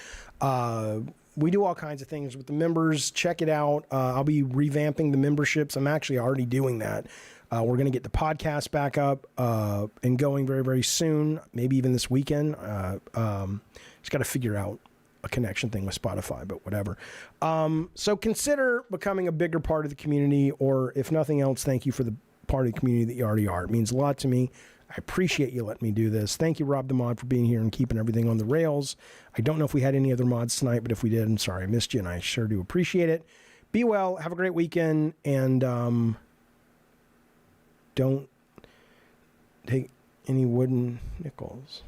We do all kinds of things with the members. Check it out. I'll be revamping the memberships. I'm actually already doing that. We're going to get the podcast back up and going very, very soon. Maybe even this weekend. Just got to figure out a connection thing with Spotify, but whatever. So consider becoming a bigger part of the community, or if nothing else, thank you for the part of the community that you already are. It means a lot to me. I appreciate you letting me do this. Thank you, Rob the Mod, for being here and keeping everything on the rails. I don't know if we had any other mods tonight, but if we did, I'm sorry I missed you, and I sure do appreciate it. Be well, have a great weekend, and don't take any wooden nickels.